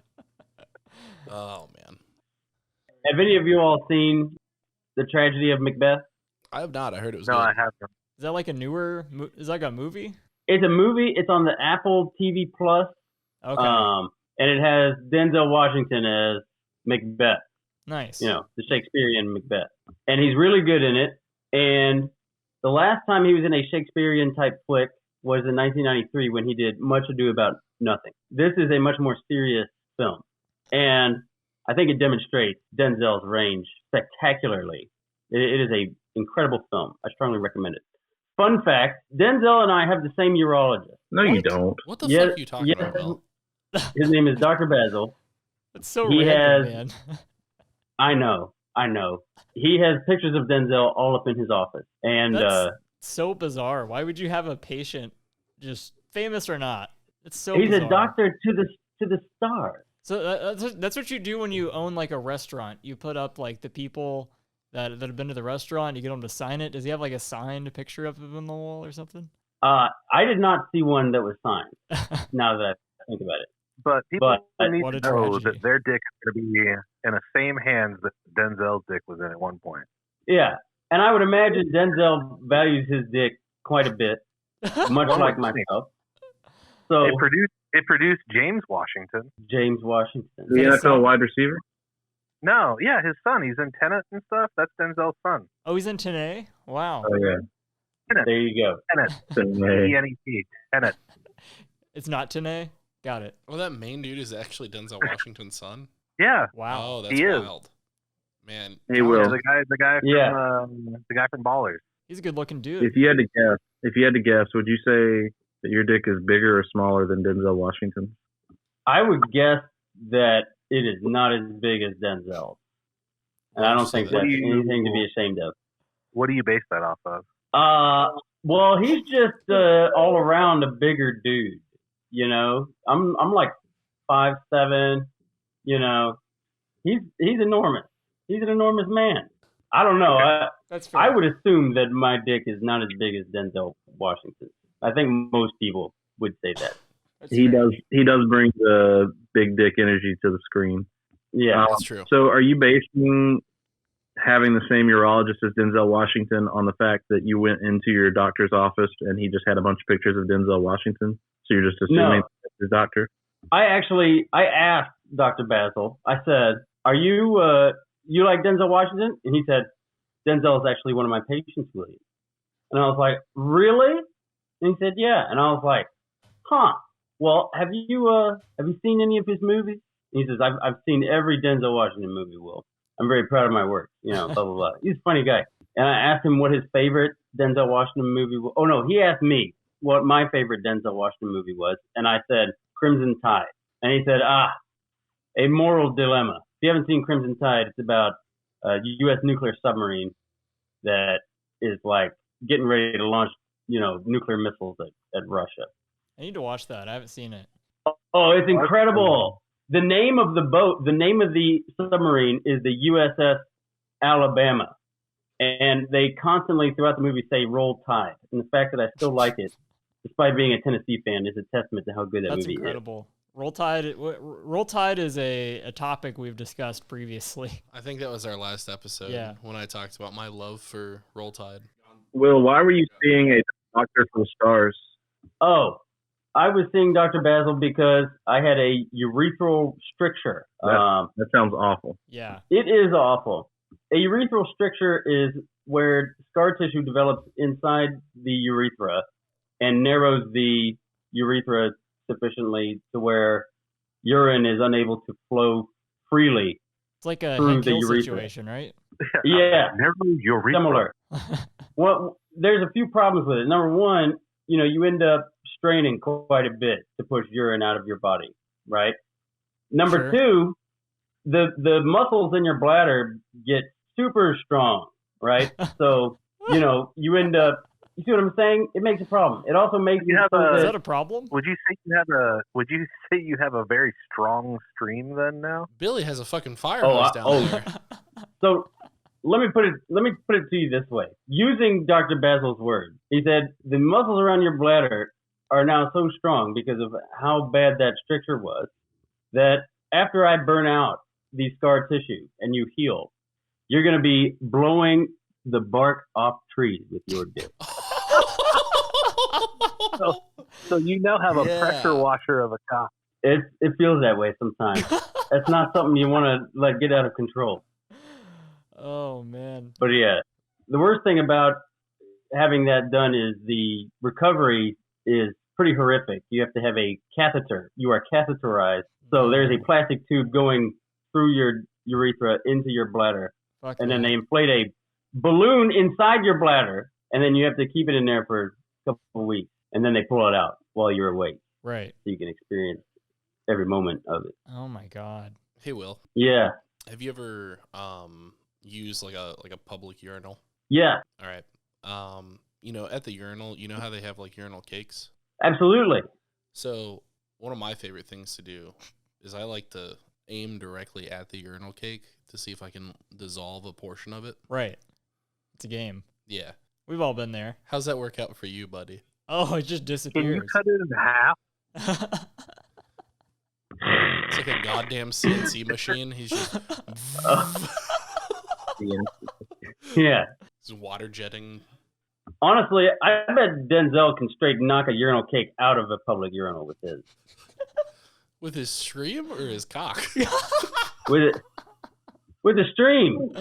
Oh man. Have any of you all seen The Tragedy of Macbeth? I have not. I heard it was no, good. I haven't. Is that like a newer? Is that like a movie? It's a movie. It's on the Apple TV Plus. Okay. And it has Denzel Washington as Macbeth. Nice. You know, the Shakespearean Macbeth. And he's really good in it. And the last time he was in a Shakespearean type flick was in 1993 when he did Much Ado About Nothing. This is a much more serious film. And I think it demonstrates Denzel's range spectacularly. It is an incredible film. I strongly recommend it. Fun fact, Denzel and I have the same urologist. No, you don't. What the fuck are you talking about, Will? His name is Dr. Basil. That's so He random, man. I know. He has pictures of Denzel all up in his office. And That's so bizarre. Why would you have a patient, just famous or not? It's so he's bizarre. a doctor to the stars. So that's what you do when you own like a restaurant. You put up like the people that have been to the restaurant. You get them to sign it. Does he have like a signed picture of him on the wall or something? I did not see one that was signed. Now that I think about it. But people need what to a know tragedy. that their dick is going to be in the same hands that Denzel's dick was in at one point. Yeah, and I would imagine Denzel values his dick quite a bit, much like myself. So It produced James Washington. James Washington. The NFL wide receiver? No, yeah, his son. He's in Tenet and stuff. That's Denzel's son. Oh, he's in Tanae? Wow. Oh, yeah. Tenet. There you go. Tenet. Tanae. T-E-N-E-T. Tenet. It's not Tanae? Got it. Well, that main dude is actually Denzel Washington's son. Yeah. Wow. Oh, that's He is. wild. Man. He will. The guy from Ballers. He's a good looking dude. If you had to guess, would you say that your dick is bigger or smaller than Denzel Washington? I would guess that it is not as big as Denzel's. And I don't think that's anything to be ashamed of. What do you base that off of? Well, he's just all around a bigger dude. You know, I'm like 5'7". You know, he's enormous. He's an enormous man. I don't know. That's fair. I would assume that my dick is not as big as Denzel Washington's. I think most people would say that. He does bring the big dick energy to the screen. Yeah, That's true. So are you basing having the same urologist as Denzel Washington on the fact that you went into your doctor's office and he just had a bunch of pictures of Denzel Washington? So you're just assuming that's his doctor? I asked Dr. Basil, I said, are you like Denzel Washington? And he said, Denzel is actually one of my patients, William. And I was like, really? And he said, yeah. And I was like, huh. Well, have you seen any of his movies? And he says, I've seen every Denzel Washington movie, Will. I'm very proud of my work. You know, blah, blah, blah. He's a funny guy. and I asked him what his favorite Denzel Washington movie was. Oh, no, he asked me what my favorite Denzel Washington movie was, and I said Crimson Tide. And he said, a moral dilemma. If you haven't seen Crimson Tide, it's about a U.S. nuclear submarine that is like getting ready to launch, nuclear missiles at Russia. I need to watch that. I haven't seen it. Oh, it's incredible. The name of the submarine is the USS Alabama. And they constantly throughout the movie say Roll Tide. And the fact that I still like it, despite being a Tennessee fan, is a testament to how good that movie is. That's incredible. Roll Tide is a topic we've discussed previously. I think that was our last episode when I talked about my love for Roll Tide. Will, why were you seeing a doctor for the stars? Oh, I was seeing Dr. Basil because I had a urethral stricture. That sounds awful. Yeah. It is awful. A urethral stricture is where scar tissue develops inside the urethra and narrows the urethra sufficiently to where urine is unable to flow freely. It's like a through head kill the urethra situation, right? Yeah. Urethra. Similar. Well, there's a few problems with it. Number one, you end up straining quite a bit to push urine out of your body, right? Number two, the muscles in your bladder get super strong, right? So, you end up, you see what I'm saying? It makes a problem. It also makes Is that a problem? Would you say you have a very strong stream then now? Billy has a fucking fire hose down there. So let me put it to you this way. Using Dr. Basil's word, he said the muscles around your bladder are now so strong because of how bad that stricture was that after I burn out the scar tissue and you heal, you're going to be blowing the bark off trees with your dick. So you now have a pressure washer of a cock. It feels that way sometimes. It's not something you want to let get out of control. Oh, man. But yeah, the worst thing about having that done is the recovery is pretty horrific. You have to have a catheter. You are catheterized. So there's a plastic tube going through your urethra into your bladder. And then they inflate a balloon inside your bladder. And then you have to keep it in there for a couple of weeks. And then they pull it out while you're awake. Right. So you can experience every moment of it. Oh, my God. Hey, Will. Yeah. Have you ever used like a public urinal? Yeah. All right. At the urinal, you know how they have like urinal cakes? Absolutely. So one of my favorite things to do is I like to aim directly at the urinal cake to see if I can dissolve a portion of it. Right. It's a game. Yeah. We've all been there. How's that work out for you, buddy? Oh, it just disappears. Can you cut it in half? It's like a goddamn CNC machine. He's just yeah. He's water jetting. Honestly, I bet Denzel can straight knock a urinal cake out of a public urinal with his. With his stream or his cock? With the stream.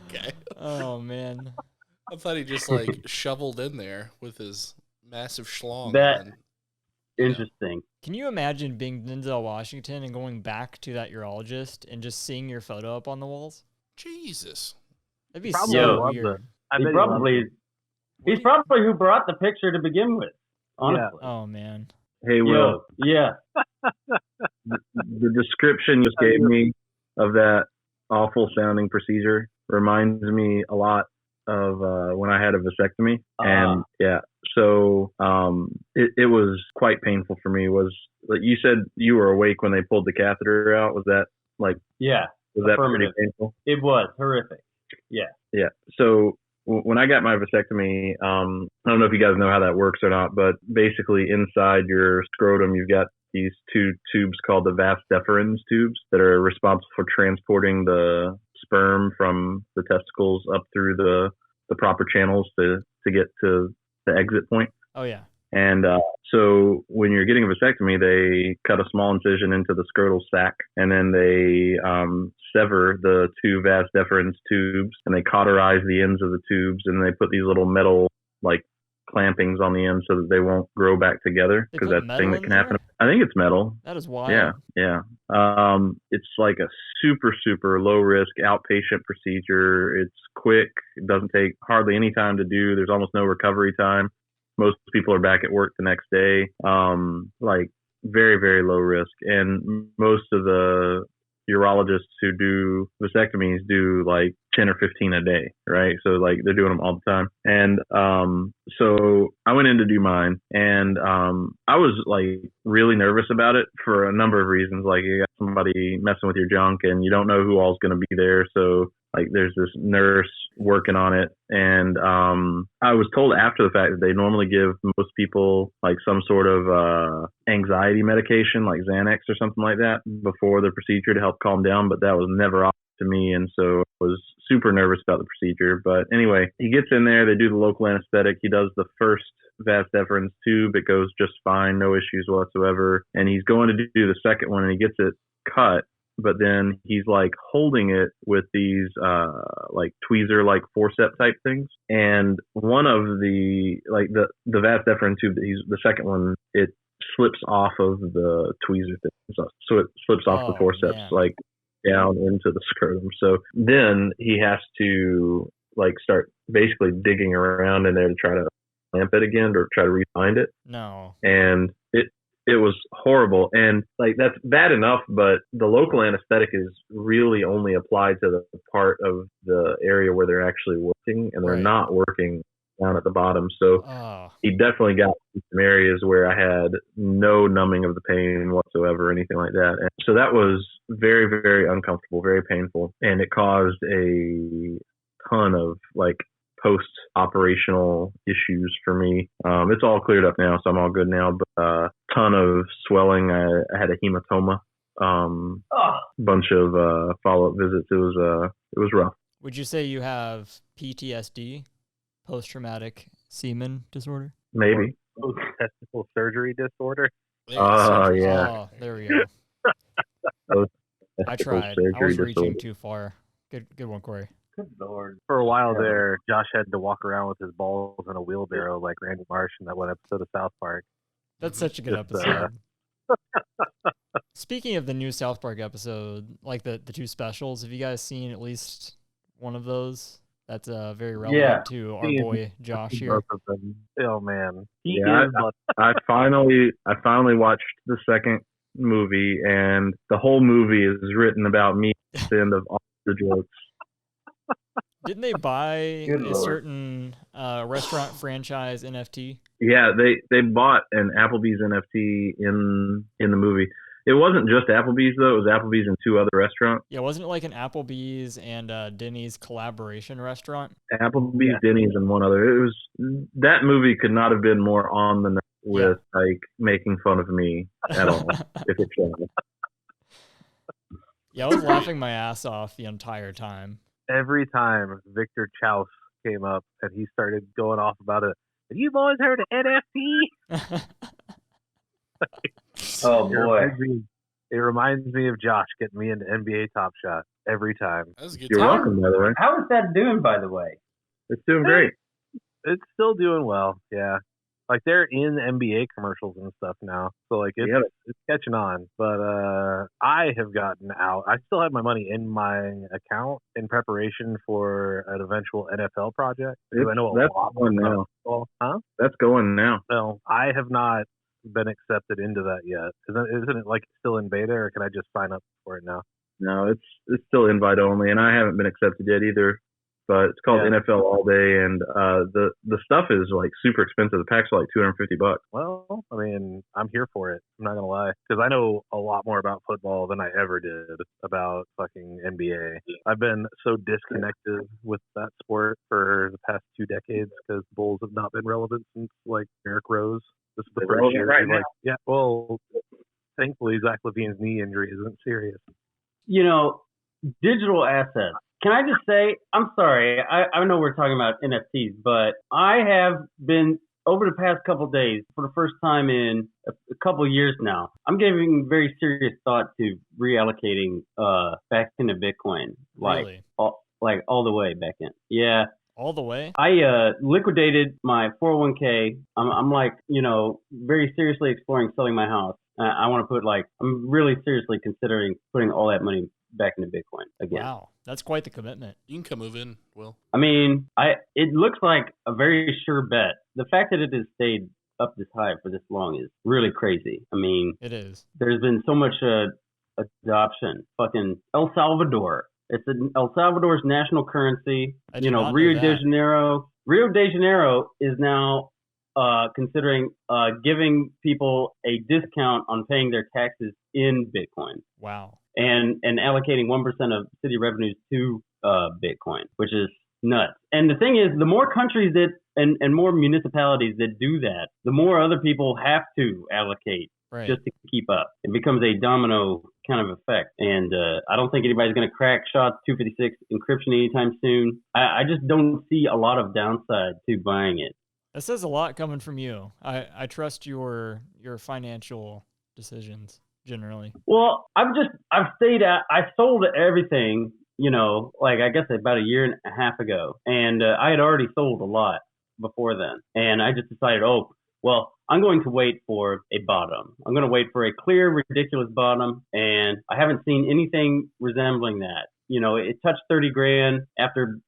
Okay. Oh, man. I thought he just like shoveled in there with his massive schlong. Interesting. Can you imagine being Denzel Washington and going back to that urologist and just seeing your photo up on the walls? Jesus. That'd be Probably so weird. He's probably who brought the picture to begin with. Honestly. Yeah. Oh, man. Hey, Will. Yeah. The description you just gave me of that awful sounding procedure reminds me a lot of when I had a vasectomy. And so it was quite painful for me. Was like you said you were awake when they pulled the catheter out? Was that like was that pretty painful? It was horrific. Yeah. Yeah. So when I got my vasectomy, I don't know if you guys know how that works or not, but basically inside your scrotum you've got these two tubes called the vas deferens tubes that are responsible for transporting the sperm from the testicles up through the proper channels to get to the exit point. Oh, yeah. And so when you're getting a vasectomy, they cut a small incision into the scrotal sac, and then they sever the two vas deferens tubes, and they cauterize the ends of the tubes, and they put these little metal like clampings on the end so that they won't grow back together, because that's the thing that can happen. I think it's metal. That is wild. Yeah. It's like a super, super low risk outpatient procedure. It's quick. It doesn't take hardly any time to do. There's almost no recovery time. Most people are back at work the next day. Like very, very low risk. And most of the urologists who do vasectomies do like 10 or 15 a day, right? So like they're doing them all the time. And so I went in to do mine, and I was like really nervous about it for a number of reasons. Like you got somebody messing with your junk and you don't know who all's going to be there. So like there's this nurse working on it. And I was told after the fact that they normally give most people like some sort of anxiety medication like Xanax or something like that before the procedure to help calm down, but that was never offered to me, and so I was super nervous about the procedure. But anyway, he gets in there, they do the local anesthetic, he does the first vas deferens tube, it goes just fine, no issues whatsoever, and he's going to do the second one and he gets it cut, but then he's like holding it with these like tweezer like forceps type things, and one of the like the vas deferens tube that he's the second one, it slips off of the tweezer thing, so it slips off the forceps like down into the scrotum. So then he has to like start basically digging around in there to try to clamp it again or try to re-find it. No. And it was horrible. And like that's bad enough, but the local anesthetic is really only applied to the part of the area where they're actually working, and they're not working down at the bottom. So he definitely got some areas where I had no numbing of the pain whatsoever, anything like that. And so that was very, very uncomfortable, very painful. And it caused a ton of like post-operational issues for me. It's all cleared up now, so I'm all good now, but ton of swelling. I had a hematoma, bunch of follow-up visits. It was rough. Would you say you have PTSD? Post-traumatic semen disorder? Maybe. Post-testicle surgery disorder? Oh, yeah. Oh, there we go. I tried. I was reaching too far. Good one, Corey. Good Lord. For a while there, Josh had to walk around with his balls in a wheelbarrow like Randy Marsh in that one episode of South Park. That's such a good episode. Speaking of the new South Park episode, like the two specials, have you guys seen at least one of those? That's very relevant to our boy Josh here. Oh man, I finally watched the second movie, and the whole movie is written about me at the end of all the jokes. Didn't they buy a certain restaurant franchise NFT? Yeah, they bought an Applebee's NFT in the movie. It wasn't just Applebee's, though. It was Applebee's and two other restaurants. Yeah, wasn't it like an Applebee's and Denny's collaboration restaurant? Applebee's, Denny's, and one other. It was that movie could not have been more on the nose with like making fun of me at all. If it tried. Yeah, I was laughing my ass off the entire time. Every time Victor Chouse came up and he started going off about it, have you boys heard of NFT? Oh boy! It reminds me of Josh getting me into NBA Top Shot every time. You're welcome, by the way. How is that doing, by the way? It's doing great. It's still doing well, yeah. Like they're in NBA commercials and stuff now, so like it's catching on. But I have gotten out. I still have my money in my account in preparation for an eventual NFL project. I know that's going now. Huh? That's going now. No, I have not been accepted into that yet. Isn't it like still in beta, or can I just sign up for it now? No, it's still invite only, and I haven't been accepted yet either. But it's called NFL All Day, and the stuff is like super expensive. The packs are like $250. Well, I mean, I'm here for it. I'm not gonna lie, because I know a lot more about football than I ever did about fucking NBA. I've been so disconnected with that sport for the past 2 decades because the Bulls have not been relevant since like Derrick Rose. This is the first year. Right now. Yeah. Well, thankfully Zach LaVine's knee injury isn't serious. You know, digital assets. Can I just say, I'm sorry, I know we're talking about NFTs, but I have been, over the past couple of days, for the first time in a couple of years now, I'm giving very serious thought to reallocating back into Bitcoin. Like, really? all the way back in. Yeah. All the way? I liquidated my 401k. I'm like, very seriously exploring selling my house. I want to I'm really seriously considering putting all that money back into Bitcoin again. Wow, that's quite the commitment. You can come move in, Will. I mean, it looks like a very sure bet. The fact that it has stayed up this high for this long is really crazy. I mean, it is. There's been so much adoption. Fucking El Salvador. It's El Salvador's national currency. Rio de Janeiro. Rio de Janeiro is now considering giving people a discount on paying their taxes in Bitcoin. Wow. And allocating 1% of city revenues to Bitcoin, which is nuts. And the thing is, the more countries that and more municipalities that do that, the more other people have to allocate just to keep up. It becomes a domino kind of effect. And I don't think anybody's going to crack SHA-256 encryption anytime soon. I just don't see a lot of downside to buying it. That says a lot coming from you. I trust your financial decisions generally. Well, I sold everything, I guess about a year and a half ago. And I had already sold a lot before then. And I just decided, I'm going to wait for a bottom. I'm going to wait for a clear, ridiculous bottom. And I haven't seen anything resembling that. It touched 30 grand after,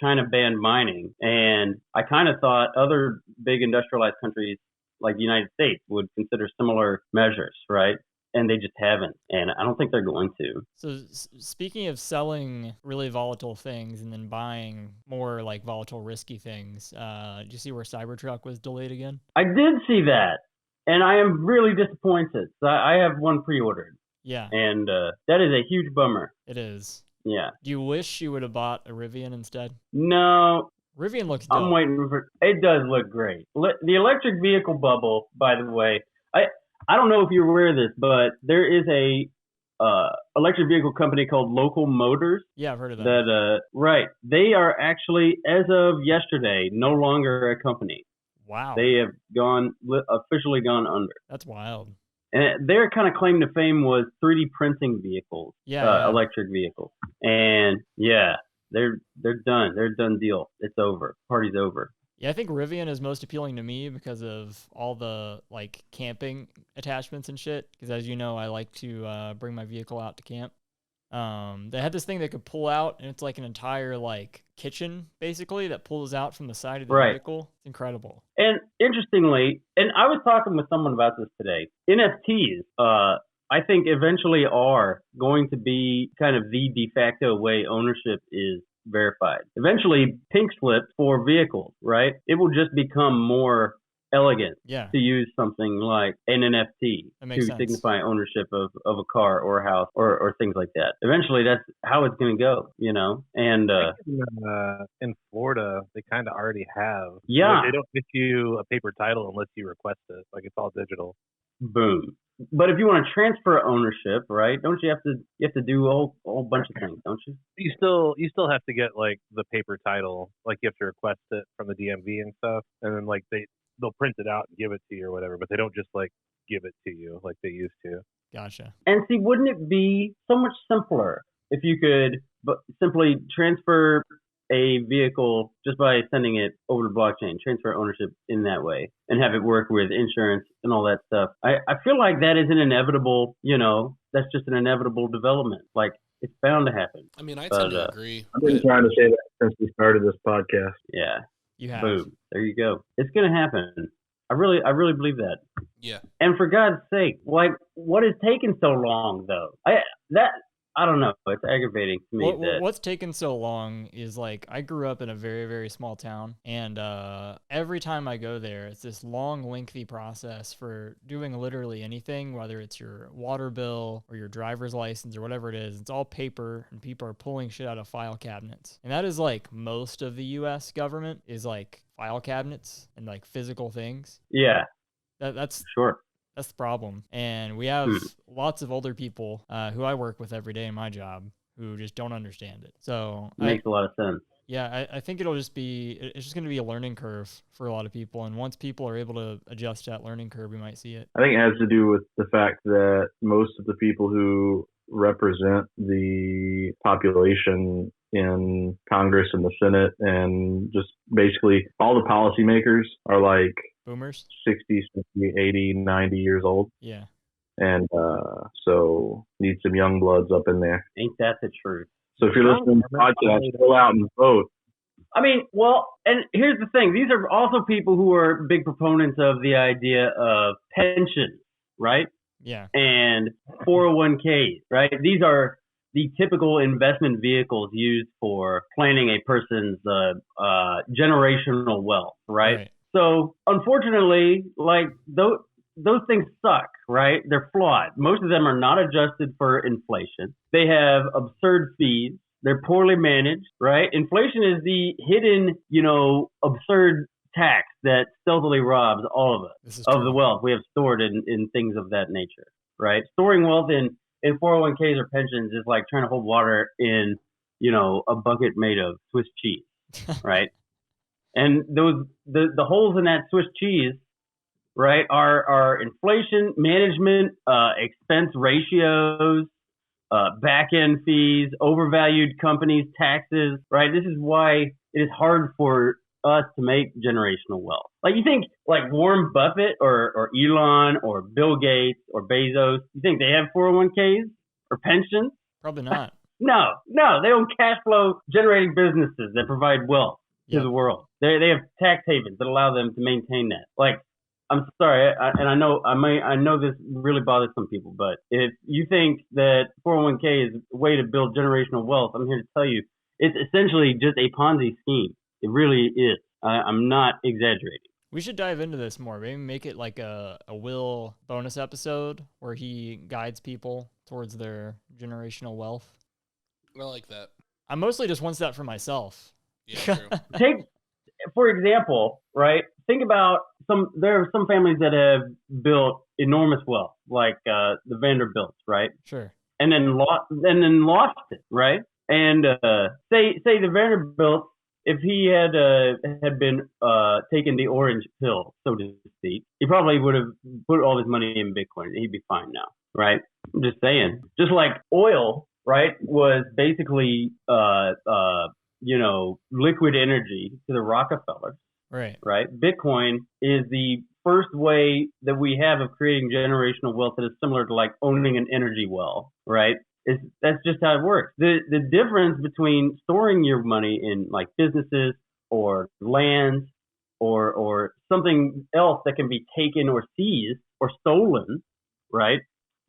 China banned mining. And I kind of thought other big industrialized countries like the United States would consider similar measures, right? And they just haven't. And I don't think they're going to. So speaking of selling really volatile things and then buying more like volatile, risky things, did you see where Cybertruck was delayed again? I did see that. And I am really disappointed. I have one pre-ordered. Yeah. And that is a huge bummer. It is. Yeah. Do you wish you would have bought a Rivian instead? No. Rivian looks dope. I'm waiting for it. Does look great. The electric vehicle bubble, by the way, I don't know if you're aware of this, but there is a electric vehicle company called Local Motors. Yeah, I've heard of that. Right. They are actually, as of yesterday, no longer a company. Wow. They have officially gone under. That's wild. And their kind of claim to fame was 3D printing vehicles, electric vehicles. And yeah, they're done. They're a done deal. It's over. Party's over. Yeah, I think Rivian is most appealing to me because of all the like camping attachments and shit. Because as you know, I like to bring my vehicle out to camp. They had this thing that could pull out, and it's like an entire like kitchen basically that pulls out from the side of the vehicle. It's incredible. And interestingly, and I was talking with someone about this today. NFTs, I think eventually are going to be kind of the de facto way ownership is verified. Eventually, pink slips for vehicles, right? It will just become more elegant to use something like an NFT to signify ownership of a car or a house or things like that. Eventually, that's how it's going to go, And in Florida, they kind of already have. Yeah. They don't issue a paper title unless you request it. Like, it's all digital. Boom. But if you want to transfer ownership, right? Don't you have to do a whole bunch of things, don't you? You still have to get like the paper title, like you have to request it from the DMV and stuff, and then like they'll print it out and give it to you or whatever, but they don't just like give it to you like they used to. Gotcha. And see, wouldn't it be so much simpler if you could simply transfer a vehicle just by sending it over to blockchain, transfer ownership in that way, and have it work with insurance and all that stuff? I feel like that is an inevitable, that's just an inevitable development. Like, it's bound to happen. I mean, I tend to agree. I've been trying to say that since we started this podcast. Yeah. You have. Boom. There you go. It's going to happen. I really believe that. Yeah. And for God's sake, like, what is taking so long, though? I don't know. It's aggravating to me. What's taken so long is like I grew up in a very, very small town, and every time I go there, it's this long, lengthy process for doing literally anything, whether it's your water bill or your driver's license or whatever it is. It's all paper, and people are pulling shit out of file cabinets. And that is like most of the U.S. government is like file cabinets and like physical things. Yeah. That's sure. That's the problem. And we have lots of older people who I work with every day in my job who just don't understand it. So it makes a lot of sense. Yeah, I think it's just going to be a learning curve for a lot of people. And once people are able to adjust that learning curve, we might see it. I think it has to do with the fact that most of the people who represent the population in Congress and the Senate, and just basically all the policymakers are like boomers, 60, 70, 80, 90 years old. Yeah. And so need some young bloods up in there. Ain't that the truth? So if you're listening to the podcast, go out and vote. I mean, well, and here's the thing. These are also people who are big proponents of the idea of pensions, right? Yeah. And 401ks, right? These are the typical investment vehicles used for planning a person's generational wealth, right? So unfortunately, like those things suck, right? They're flawed. Most of them are not adjusted for inflation. They have absurd fees. They're poorly managed, right? Inflation is the hidden, absurd tax that stealthily robs all of us of the wealth we have stored in things of that nature, right? Storing wealth in 401ks or pensions is like trying to hold water in, a bucket made of Swiss cheese, right? And the holes in that Swiss cheese, right, are inflation, management, expense ratios, back-end fees, overvalued companies, taxes, right? This is why it is hard for us to make generational wealth. Like, you think like Warren Buffett or Elon or Bill Gates or Bezos, you think they have 401ks or pensions? Probably not. No, they own cash flow generating businesses that provide wealth to the world. They have tax havens that allow them to maintain that. Like, I'm sorry, I know this really bothers some people, but if you think that 401k is a way to build generational wealth, I'm here to tell you it's essentially just a Ponzi scheme. It really is. I'm not exaggerating. We should dive into this more. Maybe make it like a Will bonus episode where he guides people towards their generational wealth. I like that. I mostly just want that for myself. Yeah, true. Take, for example, right? Think about there are some families that have built enormous wealth, like the Vanderbilts, right? Sure. And then lost it, right? And say the Vanderbilts, if he had been taking the orange pill, so to speak, he probably would have put all his money in Bitcoin. He'd be fine now, right? I'm just saying. Just like oil, right, was basically liquid energy to the Rockefellers. Right. Bitcoin is the first way that we have of creating generational wealth that is similar to like owning an energy well, right? That's just how it works. The difference between storing your money in like businesses or lands or something else that can be taken or seized or stolen, right?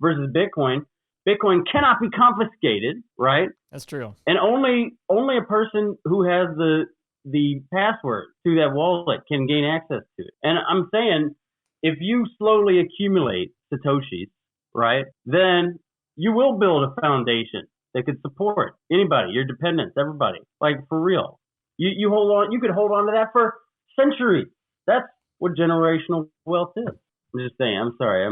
Versus Bitcoin. Bitcoin cannot be confiscated, right? That's true. And only a person who has the password to that wallet can gain access to it. And I'm saying, if you slowly accumulate Satoshis, right, then you will build a foundation that could support anybody, your dependents, everybody. Like, for real. You hold on. You could hold on to that for centuries. That's what generational wealth is. I'm just saying. I'm sorry.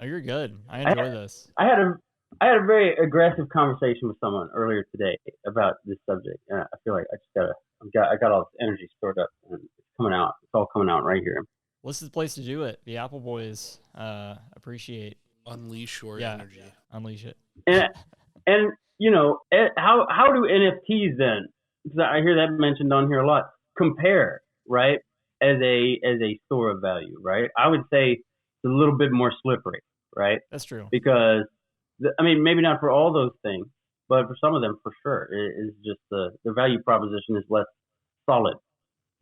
Oh, you're good. I enjoy this. I had a very aggressive conversation with someone earlier today about this subject. And I feel like I got all this energy stored up, and it's coming out. It's all coming out right here. Well, this is the place to do it. The Appleboys appreciate. Unleash your energy. Unleash it. And how do NFTs then? Because I hear that mentioned on here a lot. Compare, right? As a store of value, right? I would say it's a little bit more slippery, right? That's true. Because maybe not for all those things, but for some of them, for sure, it's just the value proposition is less solid.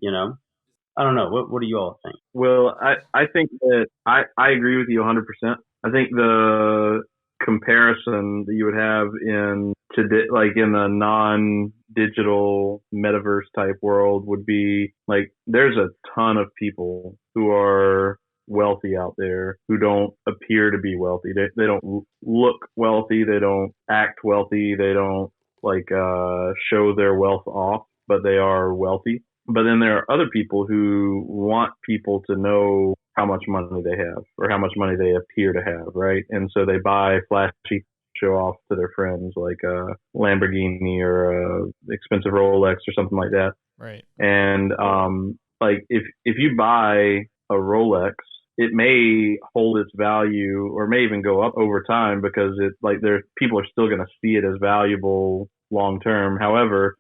I don't know. What do you all think? Well, I think that I agree with you 100%. I think the comparison that you would have in a non-digital metaverse type world would be like, there's a ton of people who are wealthy out there who don't appear to be wealthy. They don't look wealthy. They don't act wealthy. They don't show their wealth off, but they are wealthy. But then there are other people who want people to know how much money they have or how much money they appear to have, right? And so they buy flashy show off to their friends, like a Lamborghini or a expensive Rolex or something like that. Right. And if you buy a Rolex, it may hold its value or may even go up over time because people are still going to see it as valuable long term. However,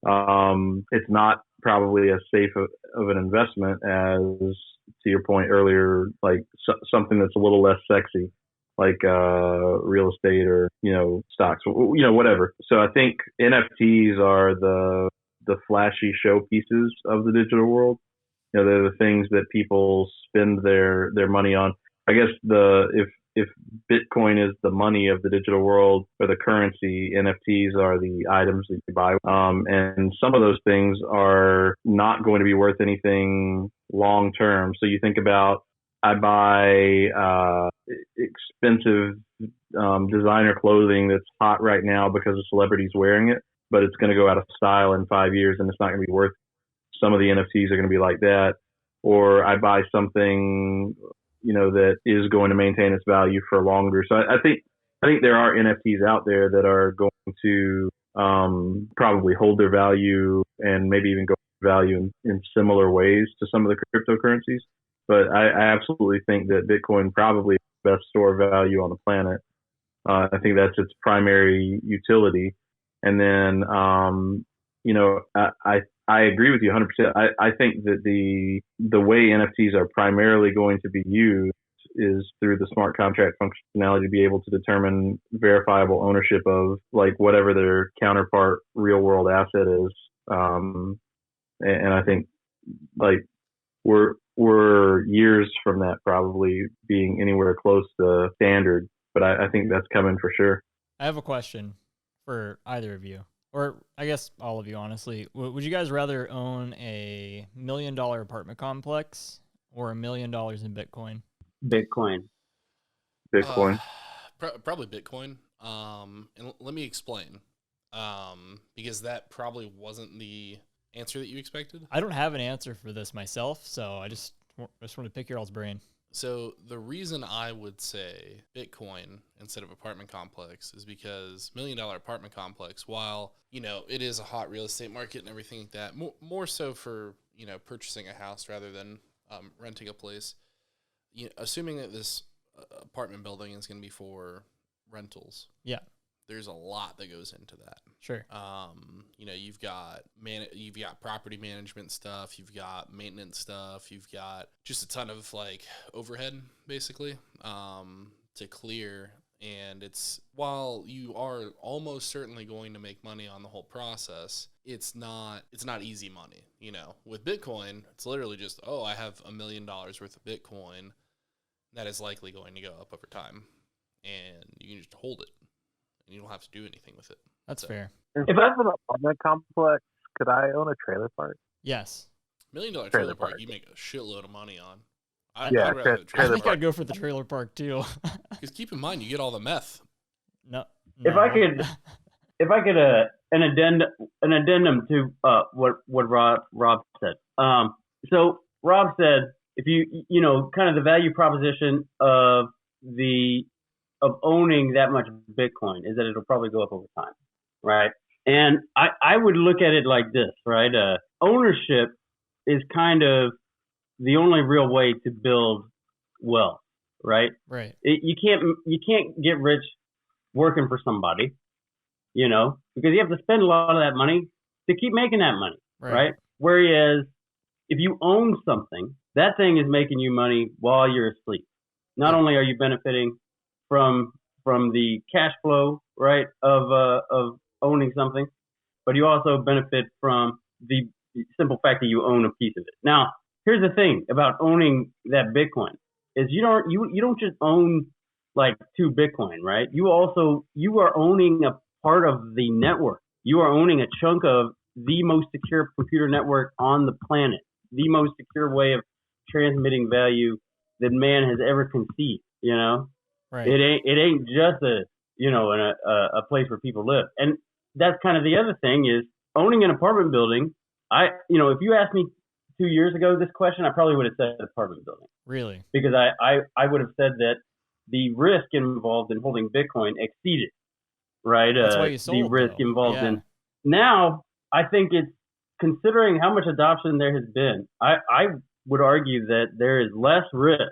it's not probably as safe of an investment as, to your point earlier, like something that's a little less sexy, like real estate or stocks, whatever. So I think NFTs are the flashy showpieces of the digital world. They're the things that people spend their money on. I guess if Bitcoin is the money of the digital world or the currency, NFTs are the items that you buy. And some of those things are not going to be worth anything long term. So you think about, I buy expensive designer clothing that's hot right now because a celebrity's wearing it, but it's going to go out of style in 5 years and it's not going to be worth. Some of the NFTs are going to be like that. Or I buy something that is going to maintain its value for longer. So I think there are NFTs out there that are going to probably hold their value and maybe even go value in similar ways to some of the cryptocurrencies. But I absolutely think that Bitcoin probably is the best store of value on the planet. I think that's its primary utility. And then, I agree with you 100%. I think that the way NFTs are primarily going to be used is through the smart contract functionality to be able to determine verifiable ownership of like whatever their counterpart real world asset is. And I think like we're years from that probably being anywhere close to standard, but I think that's coming for sure. I have a question for either of you. Or I guess all of you, honestly. Would you guys rather own a $1 million apartment complex or $1 million in Bitcoin? Bitcoin. Probably Bitcoin. And let me explain. Because that probably wasn't the answer that you expected. I don't have an answer for this myself, so I just want to pick your all's brain. So the reason I would say Bitcoin instead of apartment complex is because $1 million apartment complex, while, it is a hot real estate market and everything like that, more so for, purchasing a house rather than renting a place, assuming that this apartment building is going to be for rentals. Yeah. There's a lot that goes into that. Sure. You've got property management stuff, you've got maintenance stuff, you've got just a ton of like overhead basically to clear. And while you are almost certainly going to make money on the whole process, it's not easy money. With Bitcoin, it's literally just, I have $1 million worth of Bitcoin that is likely going to go up over time, and you can just hold it. And you don't have to do anything with it. That's fair. If I have an apartment complex, could I own a trailer park? Yes. $1 million trailer park, you make a shitload of money on. I think I'd go for the trailer park too. Because keep in mind, you get all the meth. No. If I could, an addendum to what Rob said. So Rob said, if you kind of the value proposition of owning that much Bitcoin is that it'll probably go up over time, right? And I would look at it like this, right? Ownership is kind of the only real way to build wealth, right? Right. You can't get rich working for somebody, because you have to spend a lot of that money to keep making that money, right? Whereas if you own something, that thing is making you money while you're asleep. Not only are you benefiting from the cash flow, right, of owning something, but you also benefit from the simple fact that you own a piece of it. Now, here's the thing about owning that Bitcoin is you don't just own like 2 Bitcoin, right? You are owning a part of the network. You are owning a chunk of the most secure computer network on the planet, the most secure way of transmitting value that man has ever conceived, Right. It ain't just a place where people live. And that's kind of the other thing is owning an apartment building. If you asked me 2 years ago this question, I probably would have said apartment building. Really? Because I would have said that the risk involved in holding Bitcoin exceeded, right? That's why you sold, the risk involved in. Now, I think it's considering how much adoption there has been. I would argue that there is less risk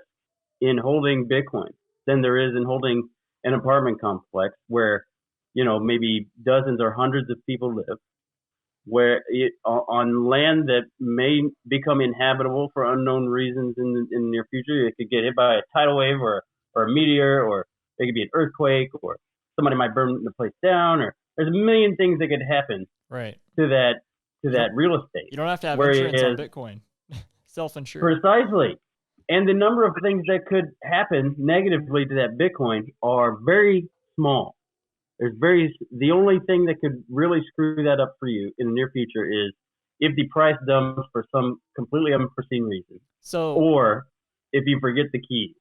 in holding Bitcoin than there is in holding an apartment complex where maybe dozens or hundreds of people live, on land that may become inhabitable for unknown reasons in the near future. It could get hit by a tidal wave or a meteor, or it could be an earthquake, or somebody might burn the place down, or there's a million things that could happen right to that real estate. You don't have to have insurance on Bitcoin. Self-insured. Precisely. And the number of things that could happen negatively to that Bitcoin are very small. The only thing that could really screw that up for you in the near future is if the price dumps for some completely unforeseen reason. Or if you forget the keys.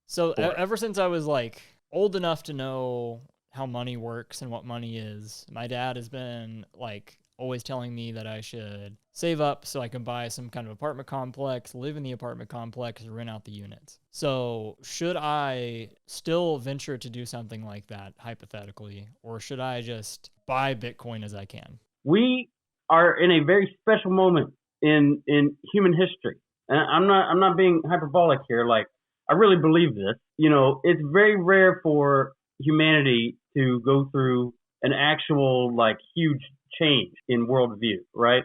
So ever since I was like old enough to know how money works and what money is, my dad has been like always telling me that I should save up so I can buy some kind of apartment complex, live in the apartment complex, and rent out the units. So should I still venture to do something like that, hypothetically, or should I just buy Bitcoin as I can? We are in a very special moment in human history. And I'm not being hyperbolic here. Like, I really believe this. It's very rare for humanity to go through an actual, like, huge change in worldview, right?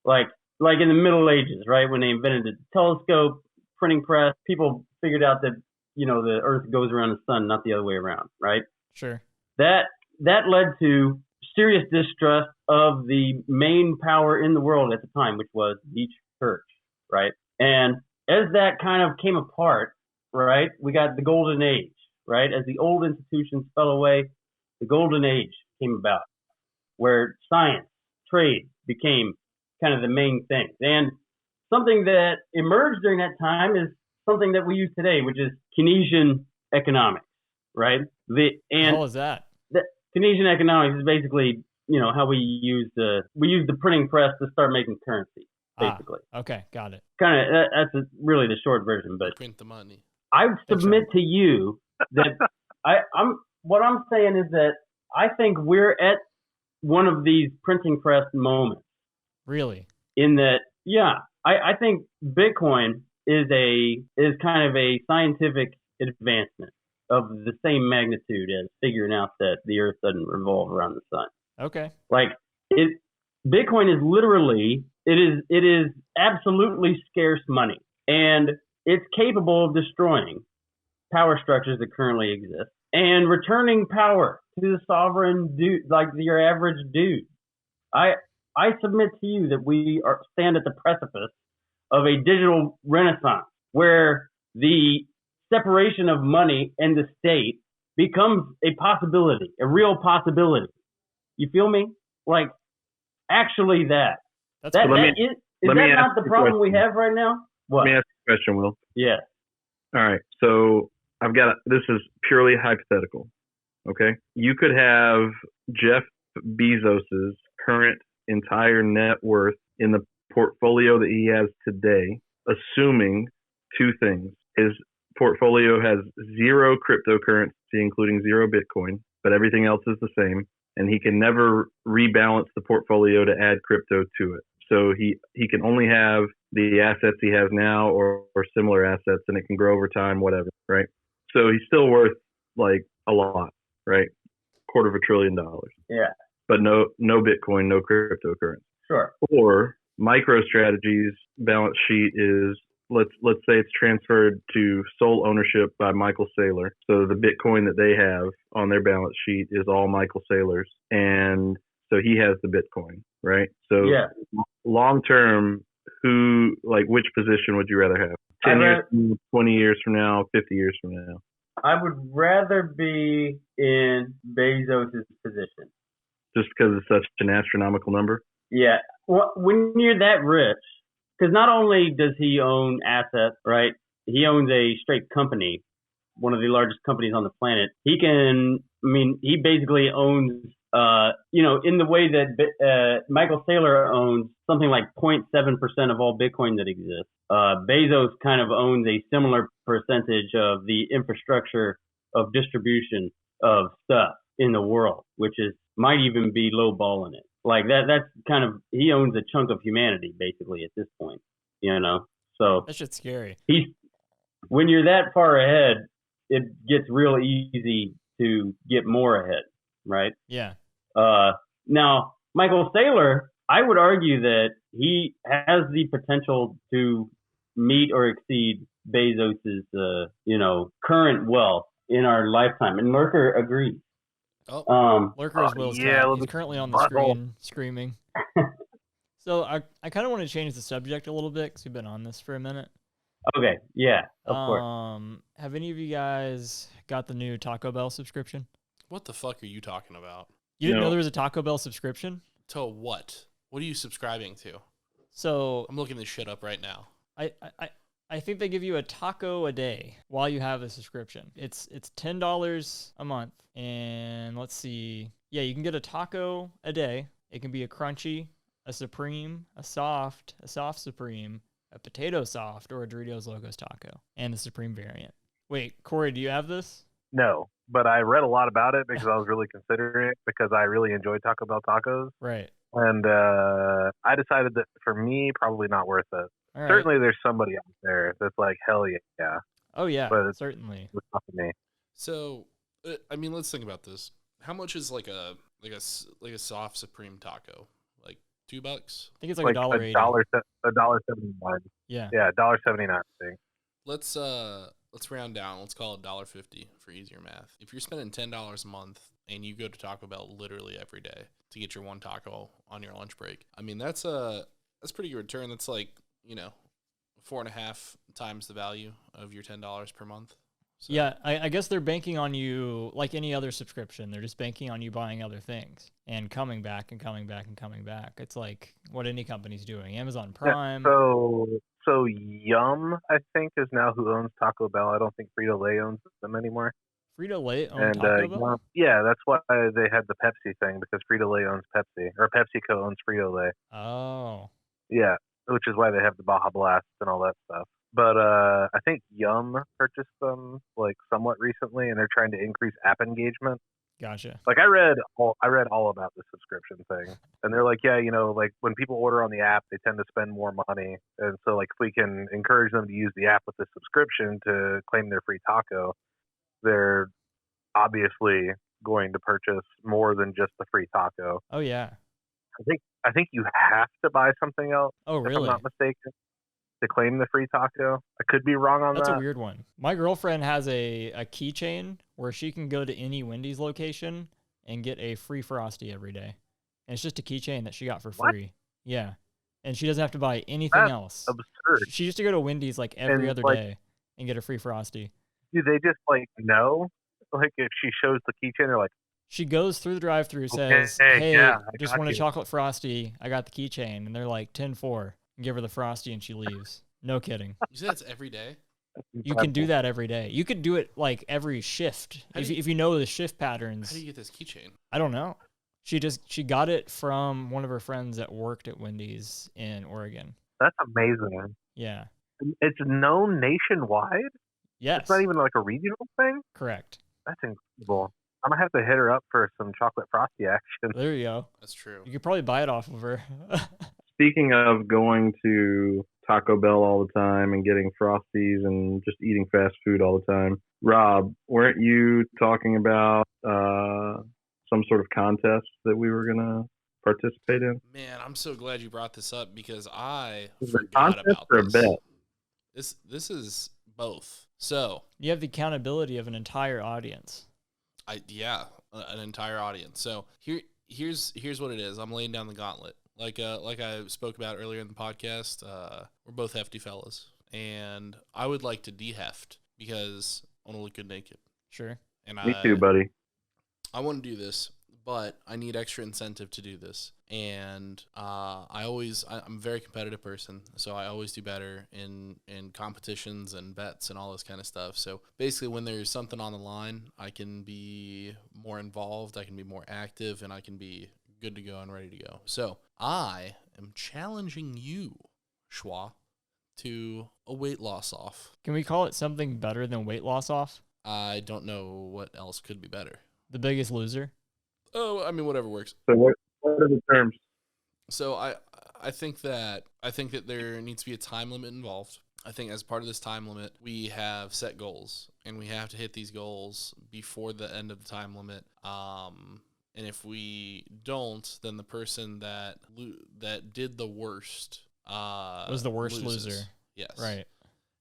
Like in the Middle Ages, right? When they invented the telescope, printing press, people figured out that, the earth goes around the sun, not the other way around, right? Sure. That led to serious distrust of the main power in the world at the time, which was the church, right? And as that kind of came apart, right, we got the golden age, right? As the old institutions fell away, the golden age came about, where science, trade became kind of the main thing. And something that emerged during that time is something that we use today, which is Keynesian economics, right? How is that? The Keynesian economics is basically, how we use the printing press to start making currency, basically. Okay, got it. Kind of, that's really the short version, but print the money. I submit to you that what I'm saying is that I think we're at one of these printing press moments. Really? In that, yeah, I think Bitcoin is kind of a scientific advancement of the same magnitude as figuring out that the Earth doesn't revolve around the sun. Okay. Like Bitcoin is literally it is absolutely scarce money, and it's capable of destroying power structures that currently exist and returning power to the sovereign dude, like your average dude. I submit to you that we stand at the precipice of a digital renaissance where the separation of money and the state becomes a possibility, a real possibility. You feel me? Like, actually that. Is that not the problem we have right now? What? Let me ask you a question, Will. Yeah. All right. So this is purely hypothetical. Okay. You could have Jeff Bezos's current entire net worth in the portfolio that he has today, assuming two things. His portfolio has zero cryptocurrency, including zero Bitcoin, but everything else is the same. And he can never rebalance the portfolio to add crypto to it. So he can only have the assets he has now or similar assets, and it can grow over time, whatever, right? So he's still worth like a lot, right? $250 billion. Yeah. But no Bitcoin, no cryptocurrency. Sure. Or MicroStrategy's balance sheet is, let's say it's transferred to sole ownership by Michael Saylor. So the Bitcoin that they have on their balance sheet is all Michael Saylor's, and so he has the Bitcoin, right? So yeah. Long term, which position would you rather have? 10 years, 20 years from now, 50 years from now? I would rather be in Bezos' position. Just because it's such an astronomical number? Yeah. Well, when you're that rich, because not only does he own assets, right? He owns a straight company, one of the largest companies on the planet. He basically owns, in the way that Michael Saylor owns something like 0.7% of all Bitcoin that exists. Bezos kind of owns a similar percentage of the infrastructure of distribution of stuff in the world, which might even be low balling it. Like that's kind of, he owns a chunk of humanity basically at this point, So that shit's scary. When you're that far ahead, it gets real easy to get more ahead. right? Yeah. Now, Michael Saylor, I would argue that he has the potential to meet or exceed Bezos's, current wealth in our lifetime, and Lurker agrees. Lurker as well as cat. He's currently on the screen screaming. So I kind of want to change the subject a little bit because we've been on this for a minute. Okay, yeah, of course. Have any of you guys got the new Taco Bell subscription? What the fuck are you talking about? You didn't know there was a Taco Bell subscription? To what? What are you subscribing to? So I'm looking this shit up right now. I think they give you a taco a day while you have a subscription. It's $10 a month, and let's see. Yeah, you can get a taco a day. It can be a crunchy, a supreme, a soft supreme, a potato soft, or a Doritos Locos taco, and the supreme variant. Wait, Corey, do you have this? No, but I read a lot about it because I was really considering it because I really enjoy Taco Bell tacos. Right. And I decided that for me, probably not worth it. Right. Certainly there's somebody out there that's like, hell yeah. Oh, yeah, but certainly. It's not for me. So, I mean, let's think about this. How much is like a soft supreme taco? Like $2? I think it's like $1.80. $1.79. Yeah. Yeah, $1.79, I think. Let's round down. Let's call it $1.50 for easier math. If you're spending $10 a month and you go to Taco Bell literally every day to get your one taco on your lunch break, I mean that's pretty good return. That's like 4.5 times the value of your $10 per month. So. Yeah, I guess they're banking on you like any other subscription. They're just banking on you buying other things and coming back and coming back and coming back. It's like what any company's doing. Amazon Prime. Yeah, so Yum, I think, is now who owns Taco Bell. I don't think Frito-Lay owns them anymore. Frito-Lay owns Taco Bell? Yeah, that's why they had the Pepsi thing, because Frito-Lay owns Pepsi, or PepsiCo owns Frito-Lay. Oh. Yeah, which is why they have the Baja Blast and all that stuff. But I think Yum purchased them like somewhat recently, and they're trying to increase app engagement. Gotcha. Like I read all about the subscription thing, and they're like, yeah, like when people order on the app, they tend to spend more money, and so like if we can encourage them to use the app with the subscription to claim their free taco, they're obviously going to purchase more than just the free taco. Oh yeah. I think you have to buy something else. Oh really? If I'm not mistaken, to claim the free taco. I could be wrong on that. That's a weird one. My girlfriend has a keychain where she can go to any Wendy's location and get a free Frosty every day. And it's just a keychain that she got for free. Yeah. And she doesn't have to buy anything else. Absurd. She used to go to Wendy's like every other day and get a free Frosty. Do they just like know? Like if she shows the keychain, they're like, she goes through the drive-thru, says, hey, just want a chocolate Frosty. I got the keychain. And they're like 10-4. Give her the Frosty and she leaves. No kidding. You said that's every day? You can do that every day. You could do it like every shift. If you know the shift patterns. How do you get this keychain? I don't know. She got it from one of her friends that worked at Wendy's in Oregon. That's amazing. Yeah. It's known nationwide? Yes. It's not even like a regional thing? Correct. That's incredible. I'm going to have to hit her up for some chocolate Frosty action. There you go. That's true. You could probably buy it off of her. Speaking of going to Taco Bell all the time and getting Frosties and just eating fast food all the time, Rob, weren't you talking about some sort of contest that we were going to participate in? Man, I'm so glad you brought this up because I forgot about this. Bet? This is both. So you have the accountability of an entire audience. An entire audience. So here's what it is. I'm laying down the gauntlet. Like I spoke about earlier in the podcast, we're both hefty fellas, and I would like to de-heft because I want to look good naked. Sure. And Me too, buddy. I want to do this, but I need extra incentive to do this. And I'm a very competitive person, so I always do better in competitions and bets and all this kind of stuff. So basically when there's something on the line, I can be more involved, I can be more active, and I can be good to go and ready to go. So I am challenging you, Schwa, to a weight loss off. Can we call it something better than weight loss off? I don't know what else could be better. The Biggest Loser? Oh, I mean, whatever works. So what are the terms? So I think that there needs to be a time limit involved. I think as part of this time limit, we have set goals, and we have to hit these goals before the end of the time limit. And if we don't, then the person that did the worst was the worst loses. loser. Yes. Right.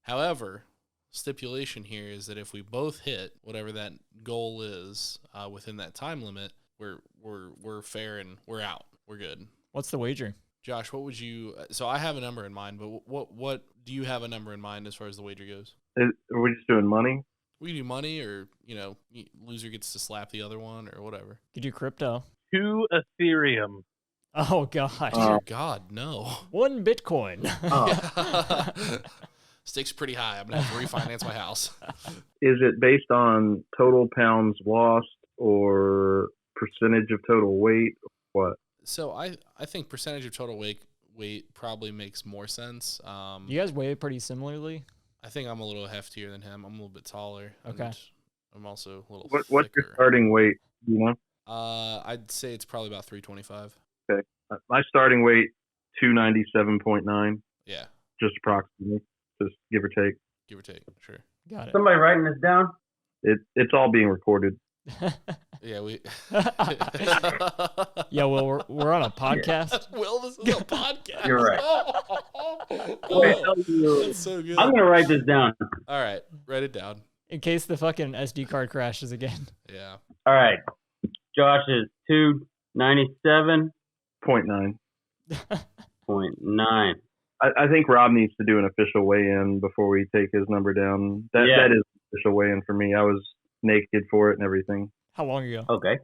However, stipulation here is that if we both hit whatever that goal is within that time limit, we're fair and we're out. We're good. What's the wager? Josh, what would you? So I have a number in mind, but what do you have a number in mind as far as the wager goes? Are we just doing money? We can do money, or loser gets to slap the other one, or whatever. You do crypto. 2 Ethereum. Oh God. Dear God, no. 1 Bitcoin. Stakes pretty high. I'm gonna have to refinance my house. Is it based on total pounds lost or percentage of total weight? What? So I think percentage of total weight probably makes more sense. You guys weigh pretty similarly. I think I'm a little heftier than him. I'm a little bit taller. Okay. And I'm also a little What's thicker. your starting weight? You know? I'd say it's probably about 325. Okay. My starting weight 297.9. Yeah. Just approximately, just give or take. Give or take. Sure. Got it. Somebody writing this down? It's all being recorded. Yeah, we. Yeah, well, we're on a podcast. Will, this is a podcast. You're right. That's so good. I'm gonna write this down. All right, write it down. In case the fucking SD card crashes again. Yeah. All right. Josh is 297.9. 0.9. I think Rob needs to do an official weigh-in before we take his number down. That is an official weigh-in for me. I was naked for it and everything. How long ago? Okay.